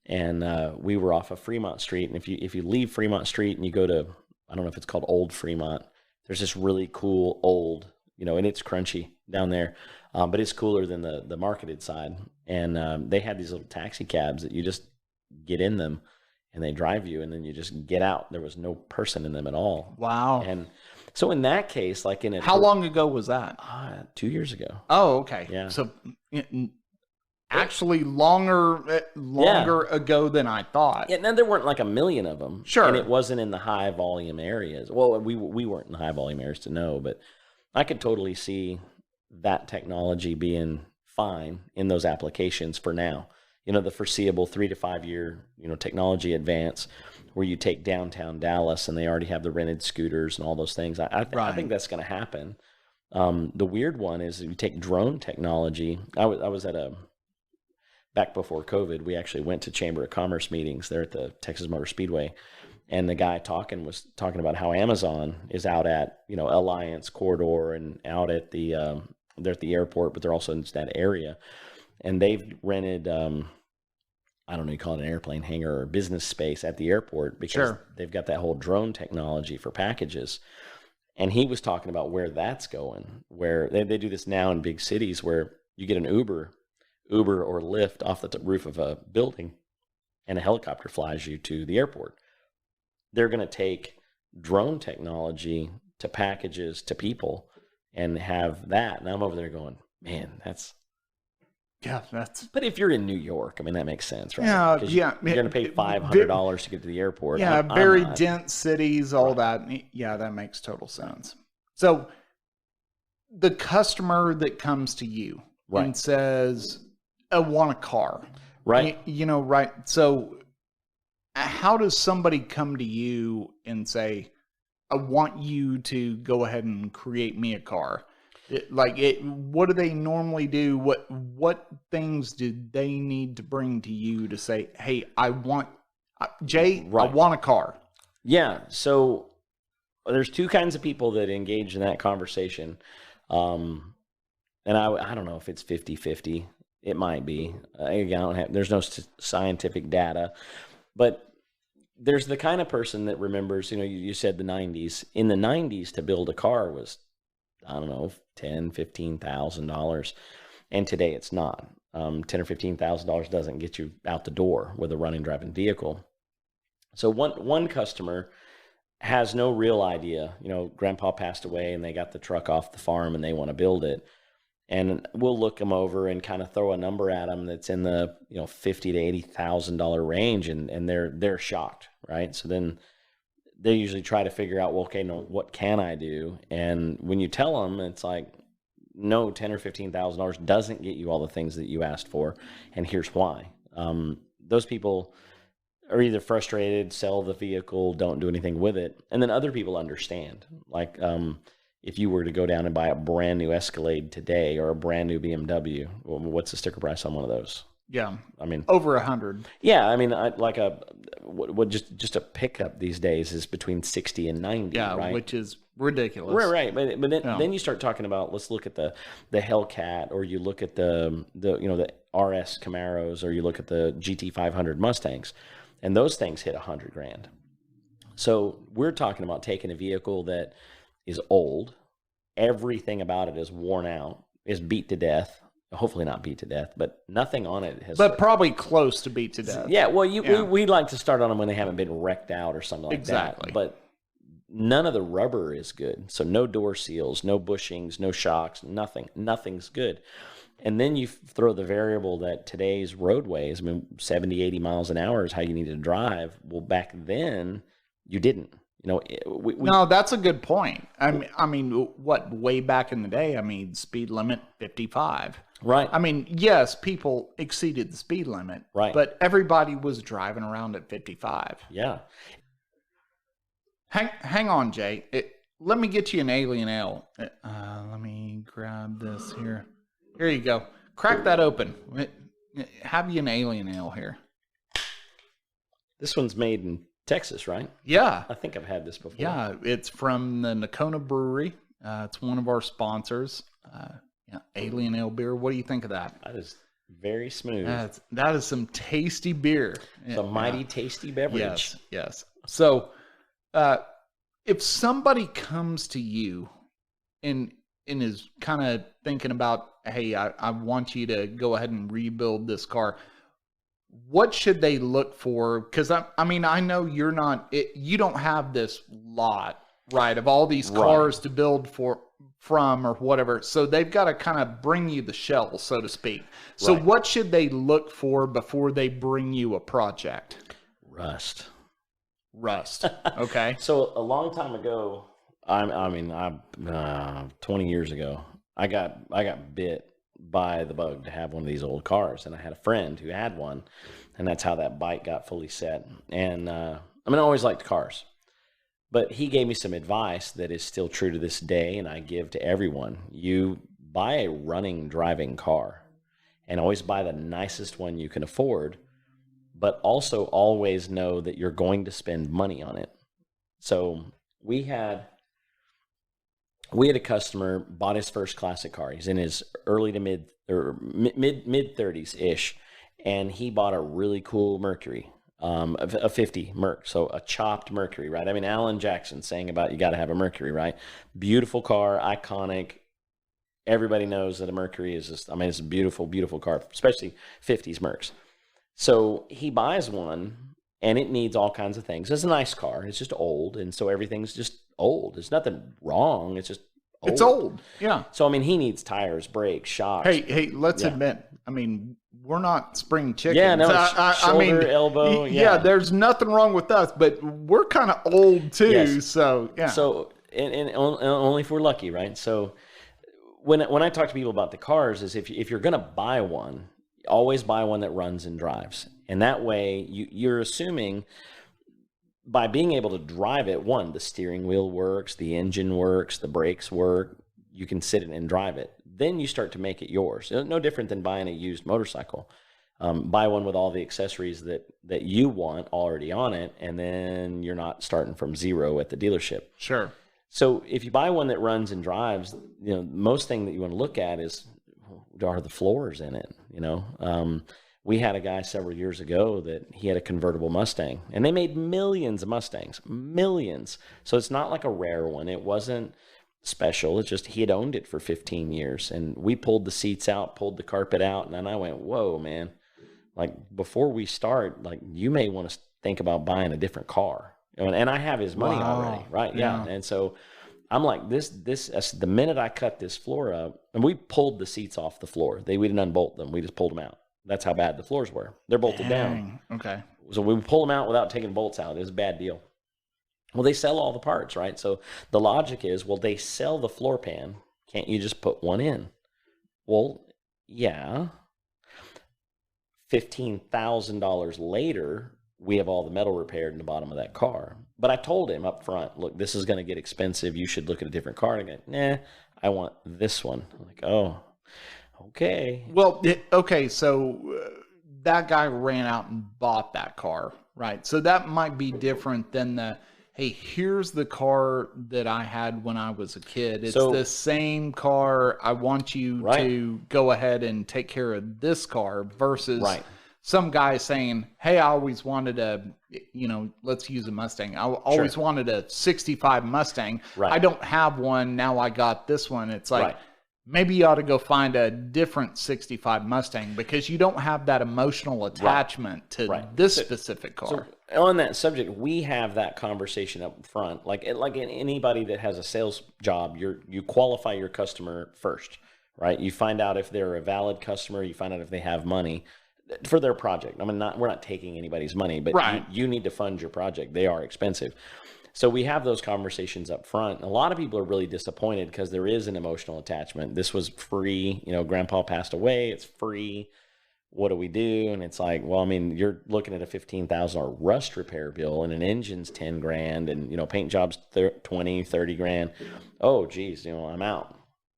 And we were off of Fremont Street. And if you leave Fremont Street and you go to, I don't know if it's called Old Fremont, there's this really cool old, and it's crunchy down there, but it's cooler than the marketed side. And they had these little taxi cabs that you just get in them and they drive you, and then you just get out. There was no person in them at all. Wow. And so in that case, how long ago was that? 2 years ago. Oh, okay. Yeah. So actually longer ago than I thought. Yeah, and then there weren't like a million of them. Sure. And it wasn't in the high volume areas. Well, we weren't in the high volume areas to know, but I could totally see that technology being fine in those applications for now. The foreseeable 3 to 5 year, technology advance where you take downtown Dallas and they already have the rented scooters and all those things. I think that's going to happen. The weird one is you take drone technology. I was at back before COVID, we actually went to Chamber of Commerce meetings there at the Texas Motor Speedway. And the guy was talking about how Amazon is out at, Alliance Corridor and out at they're at the airport, but they're also in that area. And they've rented, I don't know, you call it an airplane hangar or business space at the airport because they've got that whole drone technology for packages. And he was talking about where that's going, where they do this now in big cities where you get an Uber or Lyft off the roof of a building and a helicopter flies you to the airport. They're going to take drone technology to packages to people and have that. And I'm over there going, man, that's. But if you're in New York, I mean, that makes sense, right? Yeah. You're going to pay $500 to get to the airport. Yeah, very dense cities, all that. Yeah, that makes total sense. So the customer that comes to you and says, I want a car. Right. Right. So how does somebody come to you and say, I want you to go ahead and create me a car? What do they normally do? What things do they need to bring to you to say, hey, I want a car? Yeah. So there's two kinds of people that engage in that conversation. And I don't know if it's 50-50. It might be. Again, there's no scientific data, but there's the kind of person that remembers, you said the 90s. In the 90s, to build a car was, I don't know, $10,000, $15,000. And today it's not. $10,000 or $15,000 doesn't get you out the door with a running, driving vehicle. So one customer has no real idea. Grandpa passed away and they got the truck off the farm and they want to build it. And we'll look them over and kind of throw a number at them that's in the $50,000 to $80,000 range, and they're shocked, right? So then they usually try to figure out, well, okay, no, what can I do? And when you tell them, it's like, no, $10,000 or $15,000 doesn't get you all the things that you asked for, and here's why. Those people are either frustrated, sell the vehicle, don't do anything with it, and then other people understand. Like, if you were to go down and buy a brand new Escalade today or a brand new BMW, what's the sticker price on one of those? Yeah, I mean, over 100. Yeah, I mean, just a pickup these days is between 60 and 90. Yeah, right? Which is ridiculous. Right. But then you start talking about, let's look at the Hellcat, or you look at the RS Camaros, or you look at the GT500 Mustangs, and those things hit $100,000. So we're talking about taking a vehicle that is old, everything about it is worn out, is beat to death. Hopefully not beat to death, but nothing on it has. But probably close to beat to death. Yeah, well, we like to start on them when they haven't been wrecked out or something like that. But none of the rubber is good. So no door seals, no bushings, no shocks, nothing. Nothing's good. And then you throw the variable that today's roadways, 70, 80 miles an hour is how you need to drive. Well, back then, you didn't. No, that's a good point. I mean, what, way back in the day, speed limit 55. Right. Yes, people exceeded the speed limit. Right. But everybody was driving around at 55. Yeah. Hang on, Jay. Let me get you an Alien Ale. Let me grab this here. Here you go. Crack that open. Have you an Alien Ale here. This one's made in Texas, right? Yeah. I think I've had this before. Yeah, it's from the Nakona Brewery. It's one of our sponsors. Alien Ale beer. What do you think of that? That is very smooth. That is some tasty beer. It's a mighty tasty beverage. Yes. So, if somebody comes to you and is kind of thinking about, hey, I want you to go ahead and rebuild this car, what should they look for? Because I know you're not, you don't have this lot, right, of all these cars to build from or whatever. So they've got to kind of bring you the shell, so to speak. So what should they look for before they bring you a project? Rust. Okay. So a long time ago, 20 years ago, I got bit by the bug to have one of these old cars, and I had a friend who had one, and that's how that bite got fully set. And I always liked cars, but he gave me some advice that is still true to this day, and I give to everyone. You buy a running, driving car, and always buy the nicest one you can afford, but also always know that you're going to spend money on it. So we had a customer bought his first classic car. He's in his early to mid 30s ish, and he bought a really cool Mercury, a 50 Merc, so a chopped Mercury, right? I mean, Alan Jackson saying about you got to have a Mercury, right? Beautiful car, iconic. Everybody knows that a Mercury is just, it's a beautiful, beautiful car, especially 50s Mercs. So he buys one, and it needs all kinds of things. It's a nice car. It's just old, and so everything's just old. There's nothing wrong. It's just old. It's old. Yeah. So, he needs tires, brakes, shocks. Hey, let's admit, we're not spring chickens. Yeah, no, shoulder, elbow. Yeah, there's nothing wrong with us, but we're kind of old too. Yes. So, yeah. So, and only if we're lucky, right? So, when I talk to people about the cars, is if you're going to buy one, always buy one that runs and drives. And that way, you're assuming by being able to drive it, one, the steering wheel works, the engine works, the brakes work, you can sit it and drive it. Then you start to make it yours. No different than buying a used motorcycle. Buy one with all the accessories that you want already on it, and then you're not starting from zero at the dealership. Sure. So if you buy one that runs and drives, most thing that you want to look at is, are the floors in it? We had a guy several years ago that he had a convertible Mustang, and they made millions of Mustangs, millions. So it's not like a rare one. It wasn't special. It's just he had owned it for 15 years, and we pulled the seats out, pulled the carpet out, and then I went, whoa, man. Like, before we start, you may want to think about buying a different car. And I have his money already, right? Yeah. And so I'm like, this, the minute I cut this floor up, and we pulled the seats off the floor. We didn't unbolt them. We just pulled them out. That's how bad the floors were. They're bolted down. Okay. So we pull them out without taking bolts out. It was a bad deal. Well, they sell all the parts, right? So the logic is, well, they sell the floor pan. Can't you just put one in? Well, yeah. $15,000 later, we have all the metal repaired in the bottom of that car. But I told him up front, look, this is going to get expensive. You should look at a different car. And I go, nah, I want this one. I'm like, oh, okay. Well, okay, so that guy ran out and bought that car, right? So that might be different than hey, here's the car that I had when I was a kid. It's the same car. I want you to go ahead and take care of this car versus some guy saying, hey, I always wanted let's use a Mustang. I always wanted a 65 Mustang. Right. I don't have one. Now I got this one. It's like, maybe you ought to go find a different 65 Mustang because you don't have that emotional attachment to this specific car. So on that subject, we have that conversation up front. Like anybody that has a sales job, you qualify your customer first, right? You find out if they're a valid customer. You find out if they have money for their project. We're not taking anybody's money, but you need to fund your project. They are expensive. So we have those conversations up front. A lot of people are really disappointed because there is an emotional attachment. This was free. Grandpa passed away. It's free. What do we do? And it's like, well, you're looking at a $15,000 rust repair bill, and an engine's $10,000, and paint jobs $20,000-$30,000. Oh, geez, I'm out.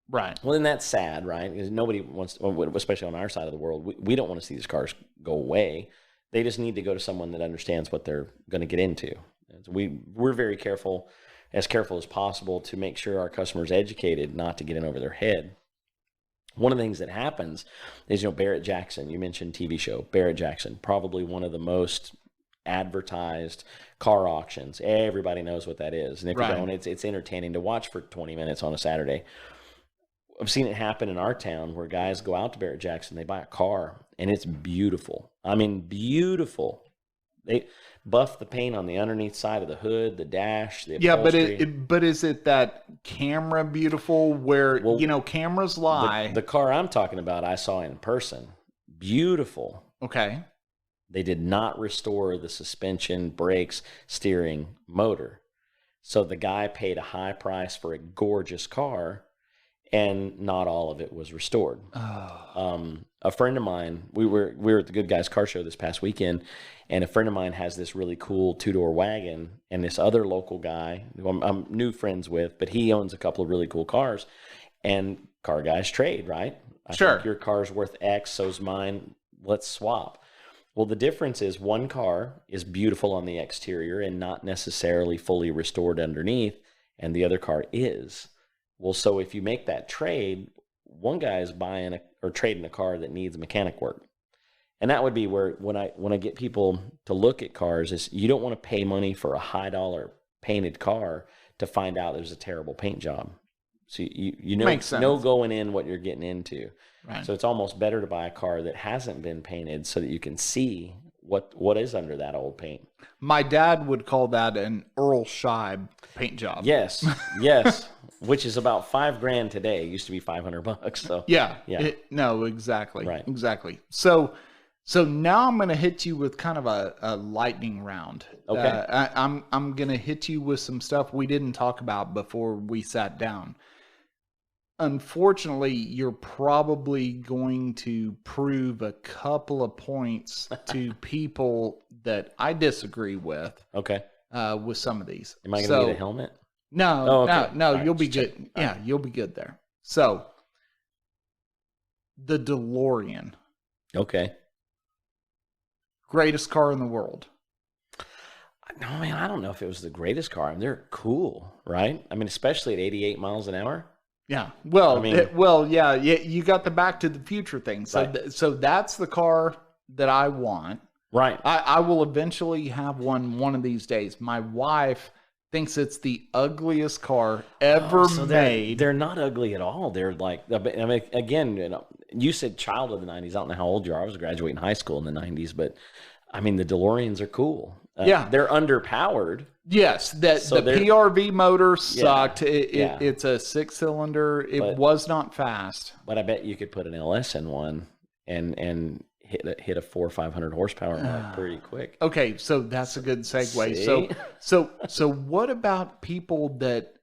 Right. Well, then that's sad, right? Because nobody wants, especially on our side of the world, we don't want to see these cars go away. They just need to go to someone that understands what they're going to get into. We're very careful as possible to make sure our customers are educated, not to get in over their head. One of the things that happens is, Barrett Jackson, you mentioned TV show, Barrett Jackson, probably one of the most advertised car auctions. Everybody knows what that is. And if you don't, it's entertaining to watch for 20 minutes on a Saturday. I've seen it happen in our town where guys go out to Barrett Jackson, they buy a car, and it's beautiful. Beautiful. They buff the paint on the underneath side of the hood, the dash, the upholstery. Yeah, but is it that camera beautiful where, cameras lie? The car I'm talking about, I saw in person. Beautiful. Okay. They did not restore the suspension, brakes, steering, motor. So the guy paid a high price for a gorgeous car, and not all of it was restored. Oh. A friend of mine, we were at the Good Guys Car Show this past weekend, and a friend of mine has this really cool 2-door wagon, and this other local guy who I'm new friends with, but he owns a couple of really cool cars, and car guys trade, right? I Sure. think your car's worth X, so's mine. Let's swap. Well, the difference is one car is beautiful on the exterior and not necessarily fully restored underneath, and the other car is. Well, so if you make that trade, one guy is buying or trading a car that needs mechanic work. And that would be where when I get people to look at cars, is you don't want to pay money for a high dollar painted car to find out there's a terrible paint job. So you know going in what you're getting into. Right. So it's almost better to buy a car that hasn't been painted so that you can see what is under that old paint. My dad would call that an Earl Scheib paint job. Yes, which is about $5,000 today. It used to be $500. So Yeah. Yeah. No, exactly. Right. Exactly. So now I'm going to hit you with kind of a lightning round. Okay. I'm going to hit you with some stuff we didn't talk about before we sat down. Unfortunately, you're probably going to prove a couple of points to people that I disagree with. Okay. With some of these. Am I going to need a helmet? No, Oh, okay. no, All right, you'll be just good. checking. Yeah, you'll be good there. So, the DeLorean, Okay. greatest car in the world. No, man, I don't know if it was the greatest car. I mean, they're cool, right? I mean, especially at 88 miles an hour. Yeah. Well, I mean- yeah, you got the Back to the Future thing. So, Right. so that's the car that I want. Right. I will eventually have one of these days. My wife thinks it's the ugliest car ever So made. they're not ugly at all. They're like, I mean, again, you said child of the 90s. I don't know how old you are. I was graduating high school in the 90s, but I mean, the DeLoreans are cool. Yeah. They're underpowered. Yes, that So the they're- PRV motor sucked. Yeah. It's a 6-cylinder. It But- was not fast. But I bet you could put an LS in one and hit a 400 or 500 horsepower mark pretty quick. Okay, so that's a good segue. See? So what about people that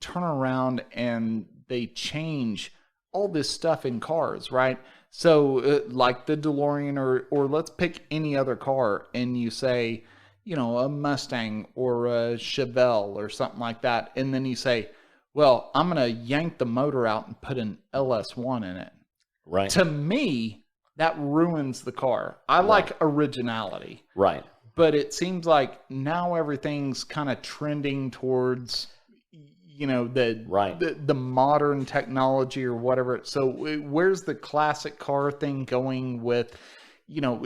turn around and they change all this stuff in cars, right? So like the DeLorean or let's pick any other car and you say, you know, a Mustang or a Chevelle or something like that. And then you say, well, I'm going to yank the motor out and put an LS1 in it. Right. To me, that ruins the car. I like originality, Right. but it seems like now everything's kind of trending towards, you know, the modern technology or whatever. So where's the classic car thing going with, you know,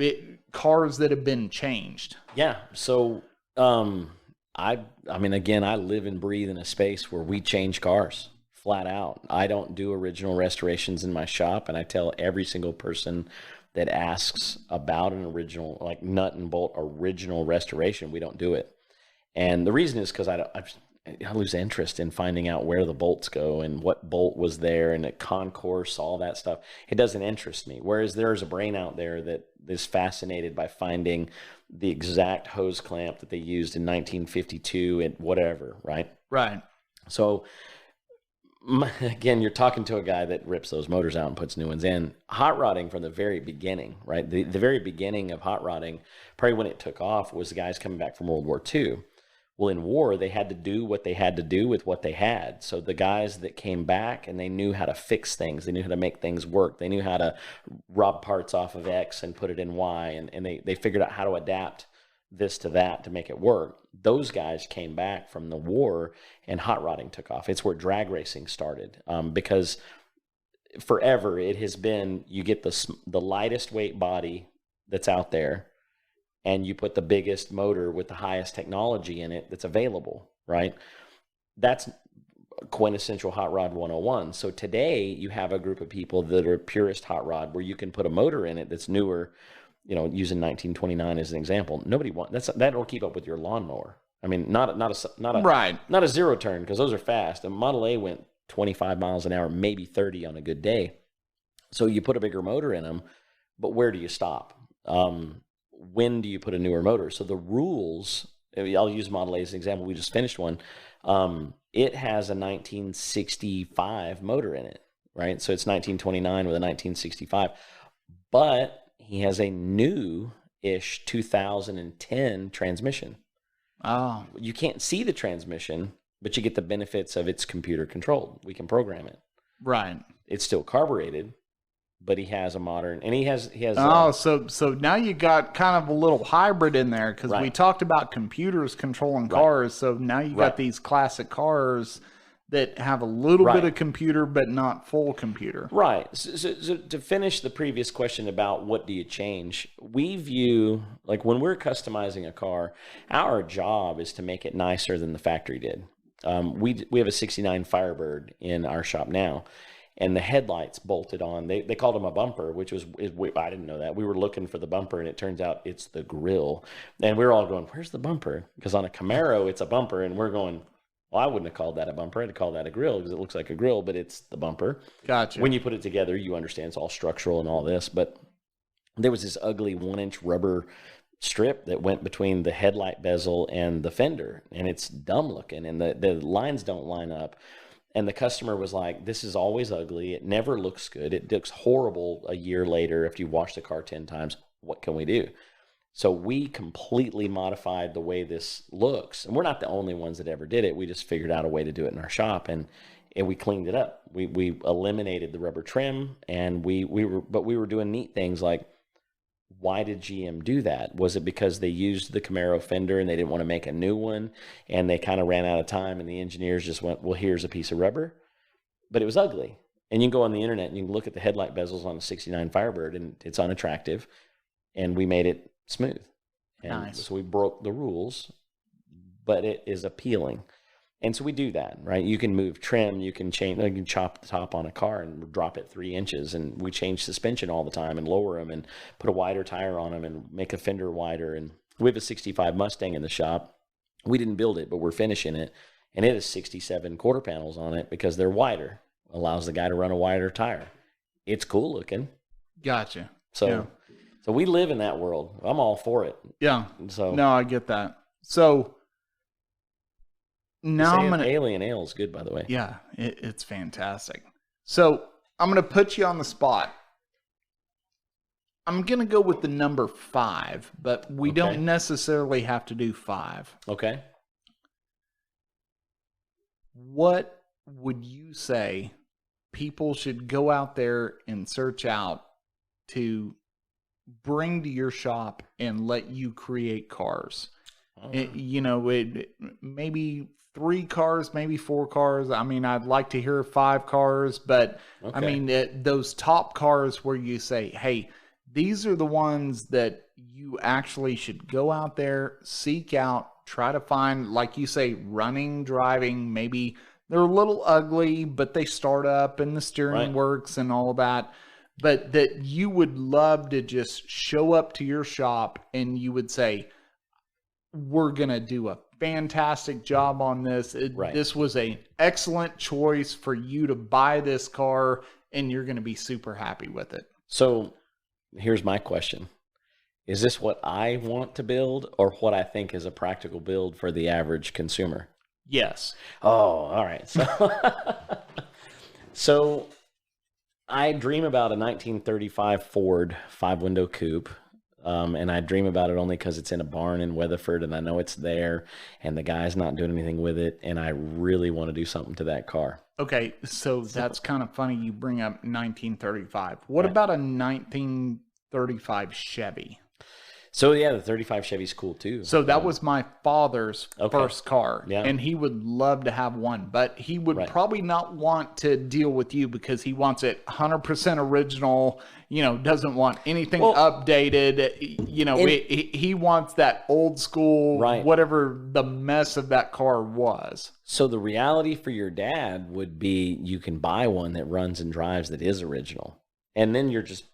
cars that have been changed? Yeah. So, I mean, again, I live and breathe in a space where we change cars flat out. I don't do original restorations in my shop, and I tell every single person that asks about an original, like nut and bolt original restoration, we don't do it. And the reason is because I lose interest in finding out where the bolts go and what bolt was there and the concourse, all that stuff. It doesn't interest me. Whereas there's a brain out there that is fascinated by finding the exact hose clamp that they used in 1952 and whatever, right? Right. So, again, you're talking to a guy that rips those motors out and puts new ones in. Hot rodding from the very beginning, right? The very beginning of hot rodding, probably when it took off, was the guys coming back from World War II. Well, in war, they had to do what they had to do with what they had. So the guys that came back and they knew how to fix things, they knew how to make things work, they knew how to rob parts off of X and put it in Y, and they figured out how to adapt this to that to make it work. Those guys came back from the war and hot rodding took off. It's where drag racing started, because forever it has been, you get the lightest weight body that's out there and you put the biggest motor with the highest technology in it that's available, right? That's quintessential hot rod 101. So today you have a group of people that are purist hot rod where you can put a motor in it that's newer, you know, using 1929 as an example. Nobody wants that'll keep up with your lawnmower. I mean, not a zero turn, because those are fast. And Model A went 25 miles an hour, maybe 30 on a good day. So you put a bigger motor in them, but where do you stop? When do you put a newer motor? So the rules, I'll use Model A as an example. We just finished one. It has a 1965 motor in it, right? So it's 1929 with a 1965. But he has a new-ish 2010 transmission. Oh, You can't see the transmission, but you get the benefits of it's computer controlled. We can program it. right. It's still carbureted, but he has a modern, and he has. Oh, so now you got kind of a little hybrid in there because we Right. talked about computers controlling Right. cars. So now you got Right. these classic cars that have a little bit Right. of computer, but not full computer. Right. So to finish the previous question about what do you change, we view, like when we're customizing a car, our job is to make it nicer than the factory did. We have a 69 Firebird in our shop now, and the headlights bolted on. They called them a bumper, which I didn't know that. We were looking for the bumper, and it turns out it's the grill. And we were all going, "Where's the bumper?" Because on a Camaro, it's a bumper, and we're going, "Well, I wouldn't have called that a bumper. I'd have called that a grill because it looks like a grill, but it's the bumper." Gotcha. When you put it together, you understand it's all structural and all this. But there was this ugly 1-inch rubber strip that went between the headlight bezel and the fender, and it's dumb looking, and the lines don't line up. And the customer was like, "This is always ugly. It never looks good. It looks horrible a year later if you wash the car 10 times. What can we do?" So we completely modified the way this looks. And we're not the only ones that ever did it. We just figured out a way to do it in our shop, and we cleaned it up. We eliminated the rubber trim, and we were doing neat things like, why did GM do that? Was it because they used the Camaro fender and they didn't want to make a new one, and they kind of ran out of time, and the engineers just went, "Well, here's a piece of rubber." But it was ugly. And you can go on the internet and you can look at the headlight bezels on a 69 Firebird, and it's unattractive. And we made it smooth. And Nice. so we broke the rules, but it is appealing. And so we do that, right? You can move trim, you can change, you can chop the top on a car and drop it 3 inches, and we change suspension all the time and lower them and put a wider tire on them and make a fender wider. And we have a 65 Mustang in the shop. We didn't build it, but we're finishing it, and it has 67 quarter panels on it because they're wider. Allows the guy to run a wider tire. It's cool looking. Gotcha. So, Yeah. so we live in that world. I'm all for it. Yeah. So No, I get that. So now I'm gonna. Alien Ale is good, by the way. Yeah, it's fantastic. So I'm gonna put you on the spot. I'm gonna go with the number 5, but we Okay. don't necessarily have to do 5. Okay. What would you say people should go out there and search out to bring to your shop and let you create cars? Maybe 3 cars, maybe 4 cars. I mean, I'd like to hear 5 cars, but I Okay. mean, those top cars where you say, "Hey, these are the ones that you actually should go out there, seek out, try to find," like you say, running, driving, maybe they're a little ugly, but they start up and the steering Right. works and all that. But that you would love to just show up to your shop and you would say, "We're going to do a fantastic job on this. Right. This was an excellent choice for you to buy this car, and you're going to be super happy with it." So here's my question. Is this what I want to build, or what I think is a practical build for the average consumer? Yes. Oh, all right. So I dream about a 1935 Ford 5-window coupe. And I dream about it only because it's in a barn in Weatherford, and I know it's there, and the guy's not doing anything with it, and I really want to do something to that car. Okay, so that's kind of funny you bring up 1935. What Right. about a 1935 Chevy? So yeah, the 35 Chevy's cool too. So that was my father's Okay. first car, Yeah. and he would love to have one, but he would Right. probably not want to deal with you because he wants it 100% original, doesn't want anything Well, updated, he wants that old school, Right. whatever the mess of that car was. So the reality for your dad would be you can buy one that runs and drives that is original, and then you're just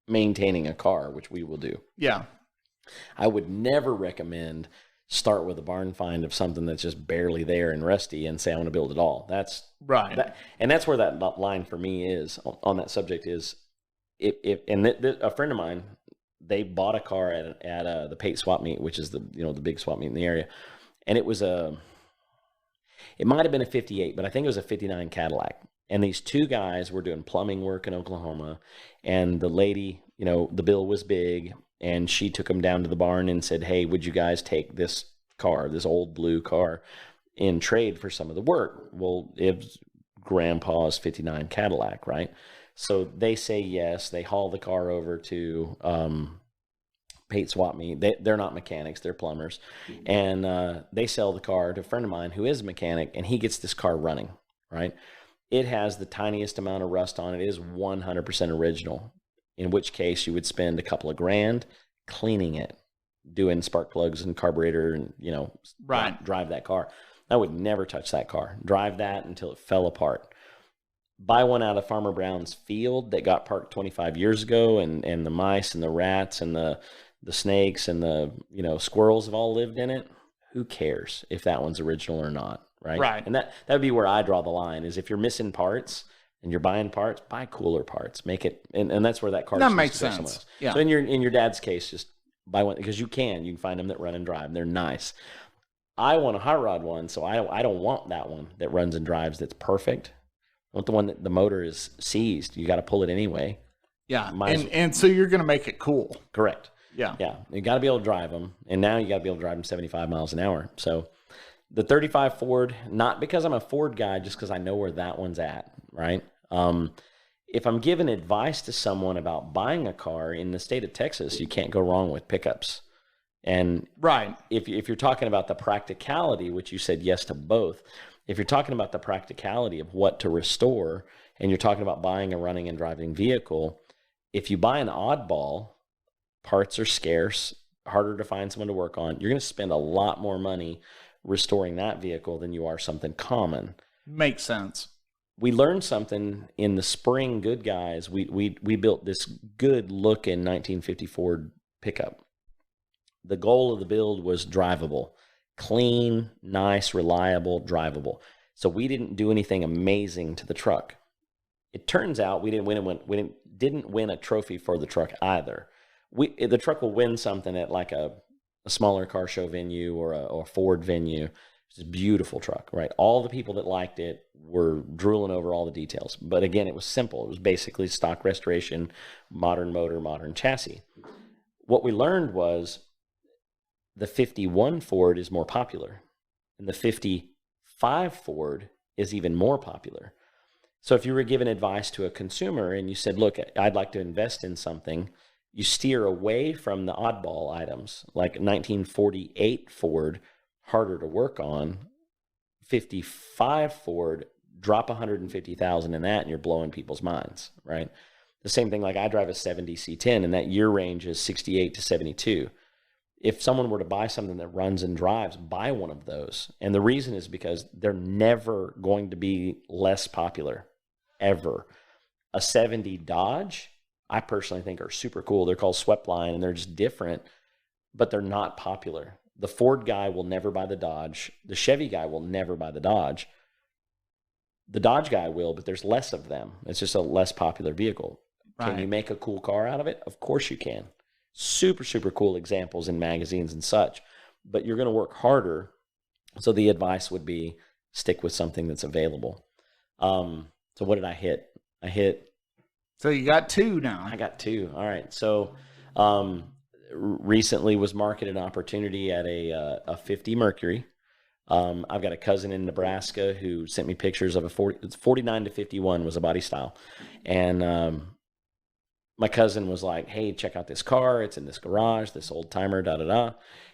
maintaining a car, which we will do. Yeah. I would never recommend start with a barn find of something that's just barely there and rusty and say, I want to build it all. That's Right. and that's where that line for me is on that subject is a friend of mine, they bought a car at the Pate swap meet, which is the big swap meet in the area. And it was It might have been a 58, but I think it was a 59 Cadillac. And these two guys were doing plumbing work in Oklahoma. And the lady, the bill was big. And she took them down to the barn and said, hey, would you guys take this car, this old blue car, in trade for some of the work? Well, it was Grandpa's 59 Cadillac, right? So they say yes. They haul the car over to Pate Swap Meet. They're not mechanics, they're plumbers. And they sell the car to a friend of mine who is a mechanic, and he gets this car running, right? It has the tiniest amount of rust on it. It is 100% original, in which case you would spend a couple of grand cleaning it, doing spark plugs and carburetor and, right. drive that car. I would never touch that car. Drive that until it fell apart. Buy one out of Farmer Brown's field that got parked 25 years ago, and the mice and the rats and the snakes and the squirrels have all lived in it. Who cares if that one's original or not, right? Right. And that would be where I draw the line, is if you're missing parts and you're buying parts, buy cooler parts. Make it, and that's where that car that makes sense. Yeah. So in your dad's case, just buy one, because you can find them that run and drive. They're nice. I want a hot rod one, so I don't want that one that runs and drives that's perfect. I want the one that the motor is seized. You got to pull it anyway. Yeah, and so you're going to make it cool. Correct. Yeah. Yeah, you got to be able to drive them, and now you got to be able to drive them 75 miles an hour. So the 35 Ford, not because I'm a Ford guy, just because I know where that one's at, right? If I'm giving advice to someone about buying a car in the state of Texas, you can't go wrong with pickups. And right, if you're talking about the practicality, which you said yes to both, if you're talking about the practicality of what to restore, and you're talking about buying a running and driving vehicle, if you buy an oddball, parts are scarce, harder to find someone to work on. You're going to spend a lot more money restoring that vehicle than you are something common. Makes sense. We learned something in the spring, good guys. We built this good looking 1950 Ford pickup. The goal of the build was drivable, clean, nice, reliable, drivable. So we didn't do anything amazing to the truck. It turns out we didn't win a trophy for the truck either. The truck will win something at like a smaller car show venue or a Ford venue. It's a beautiful truck, right? All the people that liked it were drooling over all the details. But again, it was simple. It was basically stock restoration, modern motor, modern chassis. What we learned was the 51 Ford is more popular, and the 55 Ford is even more popular. So if you were giving advice to a consumer and you said, look, I'd like to invest in something, you steer away from the oddball items, like 1948 Ford, harder to work on. 55 Ford, drop $150,000 in that and you're blowing people's minds, right? The same thing, like I drive a 70 C10 and that year range is 68 to 72. If someone were to buy something that runs and drives, buy one of those. And the reason is because they're never going to be less popular, ever. A 70 Dodge, I personally think are super cool. They're called Swept-Line, and they're just different, but they're not popular. The Ford guy will never buy the Dodge. The Chevy guy will never buy the Dodge. The Dodge guy will, but there's less of them. It's just a less popular vehicle. Right. Can you make a cool car out of it? Of course you can. Super, super cool examples in magazines and such, but you're going to work harder. So the advice would be stick with something that's available. So what did I hit? So you got two now. I got two. All right. So recently was marketed an opportunity at a 50 Mercury. I've got a cousin in Nebraska who sent me pictures of a 49 to 51 was a body style. And my cousin was like, hey, check out this car. It's in this garage, this old timer, da-da-da.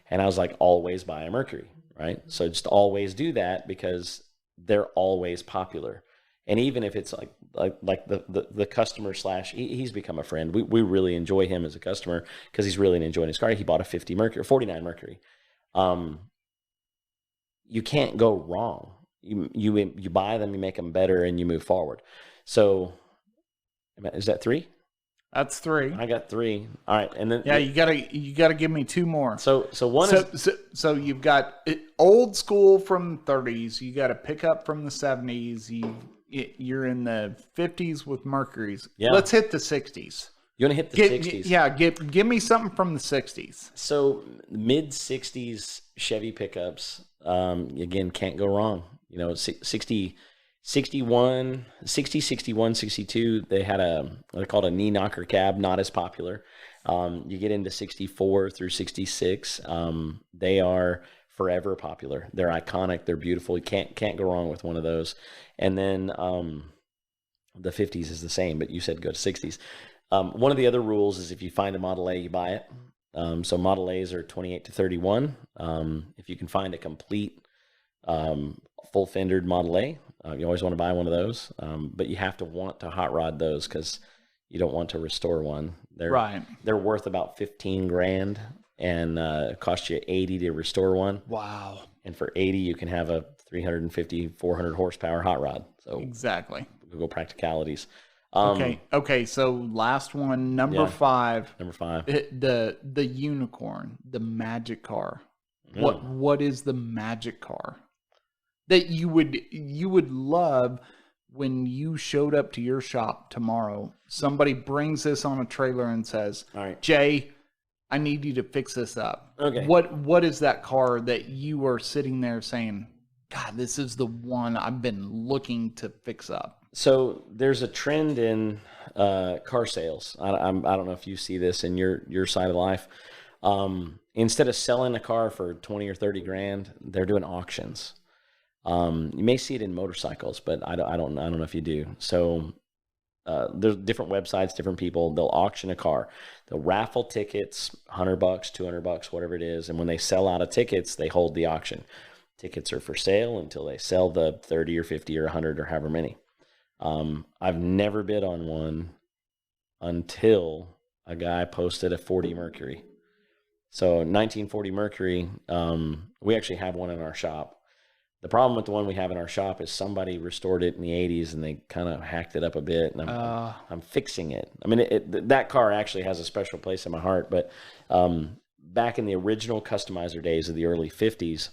And I was like, always buy a Mercury, right? So just always do that because they're always popular. And even if it's like the customer / he's become a friend. We really enjoy him as a customer because he's really enjoying his car. He bought a 50 Mercury, 49 Mercury. You can't go wrong. You buy them, you make them better, and you move forward. So is that three? That's three. I got three. All right, and then you gotta give me two more. So one is so you've got old school from the 30s. You got a pickup from the 70s. You're in the 50s with Mercuries. Yeah. Let's hit the 60s. You want to hit the 60s? Yeah, give me something from the 60s. So mid 60s Chevy pickups. Again, can't go wrong. You know, 60, 61, 62, they had what they called a knee knocker cab, not as popular. You get into 64 through 66, they are forever popular. They're iconic. They're beautiful. You can't go wrong with one of those. And then the 50s is the same, but you said go to 60s. One of the other rules is if you find a Model A, you buy it. So Model A's are 28 to 31. If you can find a complete full fendered Model A, you always want to buy one of those. But you have to want to hot rod those because you don't want to restore one. They're worth about $15,000 and it costs you $80 to restore one. Wow. And for $80, you can have a 350, 400 horsepower hot rod. So exactly. Google practicalities. Okay. So last one, number 5. Number 5. The unicorn, the magic car. What is the magic car that you would love when you showed up to your shop tomorrow? Somebody brings this on a trailer and says, "All right, Jay, I need you to fix this up." Okay. What is that car that you are sitting there saying, God, this is the one I've been looking to fix up? So there's a trend in car sales. I don't know if you see this in your side of life. Instead of selling a car for 20 or 30 grand, they're doing auctions. You may see it in motorcycles, but I don't know if you do. So there's different websites, different people. They'll auction a car. They'll raffle tickets, $100, $200, whatever it is. And when they sell out of tickets, they hold the auction. Tickets are for sale until they sell the 30 or 50 or 100 or however many. I've never bid on one until a guy posted a 40 Mercury. So 1940 Mercury, we actually have one in our shop. The problem with the one we have in our shop is somebody restored it in the 80s and they kind of hacked it up a bit, and I'm fixing it. I mean, that car actually has a special place in my heart, but back in the original customizer days of the early 50s,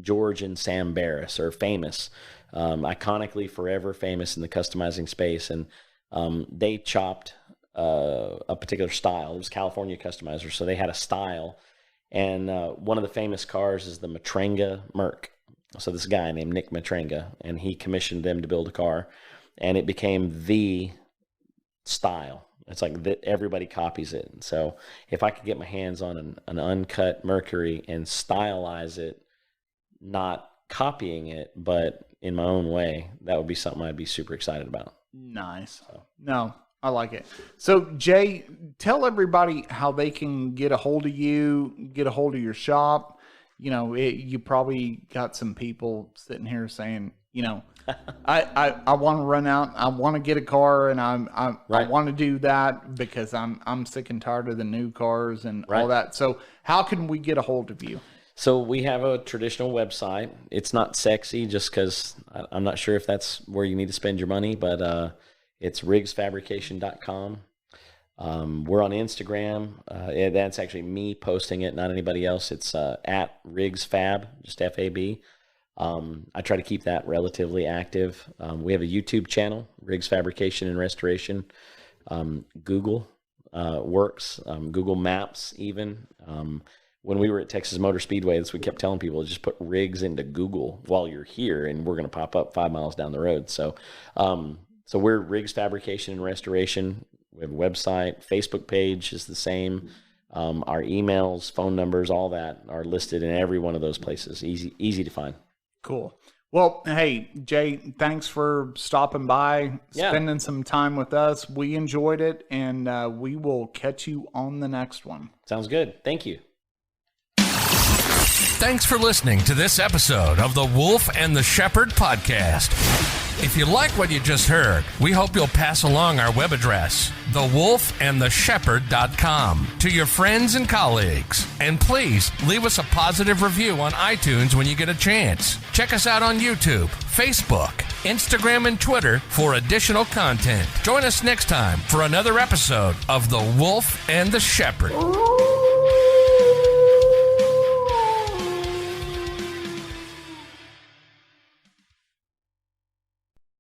George and Sam Barris are famous, iconically forever famous in the customizing space, and they chopped a particular style. It was California Customizer, so they had a style, and one of the famous cars is the Matrenga Merc. So this guy named Nick Matrenga, and he commissioned them to build a car, and it became the style. It's like everybody copies it. And so if I could get my hands on an uncut Mercury and stylize it, not copying it, but in my own way, that would be something I'd be super excited about. Nice. No, I like it. So Jay, tell everybody how they can get a hold of you, get a hold of your shop. You know, you probably got some people sitting here saying, you know, I want to run out, I want to get a car, and I want to do that because I'm sick and tired of the new cars and all that. So how can we get a hold of you? So we have a traditional website. It's not sexy just because I'm not sure if that's where you need to spend your money, but it's RiggsFabrication.com. We're on Instagram. That's actually me posting it, not anybody else. It's at RiggsFab, just FAB. I try to keep that relatively active. We have a YouTube channel, Riggs Fabrication and Restoration. Google works, Google Maps even. When we were at Texas Motor Speedway, we kept telling people to just put Riggs into Google while you're here, and we're going to pop up 5 miles down the road. So we're Riggs Fabrication and Restoration. We have a website, Facebook page is the same. Our emails, phone numbers, all that are listed in every one of those places. Easy to find. Cool. Well, hey, Jay, thanks for stopping by, spending some time with us. We enjoyed it, and we will catch you on the next one. Sounds good. Thank you. Thanks for listening to this episode of the Wolf and the Shepherd podcast. If you like what you just heard, we hope you'll pass along our web address, thewolfandtheshepherd.com, to your friends and colleagues. And please leave us a positive review on iTunes when you get a chance. Check us out on YouTube, Facebook, Instagram, and Twitter for additional content. Join us next time for another episode of The Wolf and the Shepherd.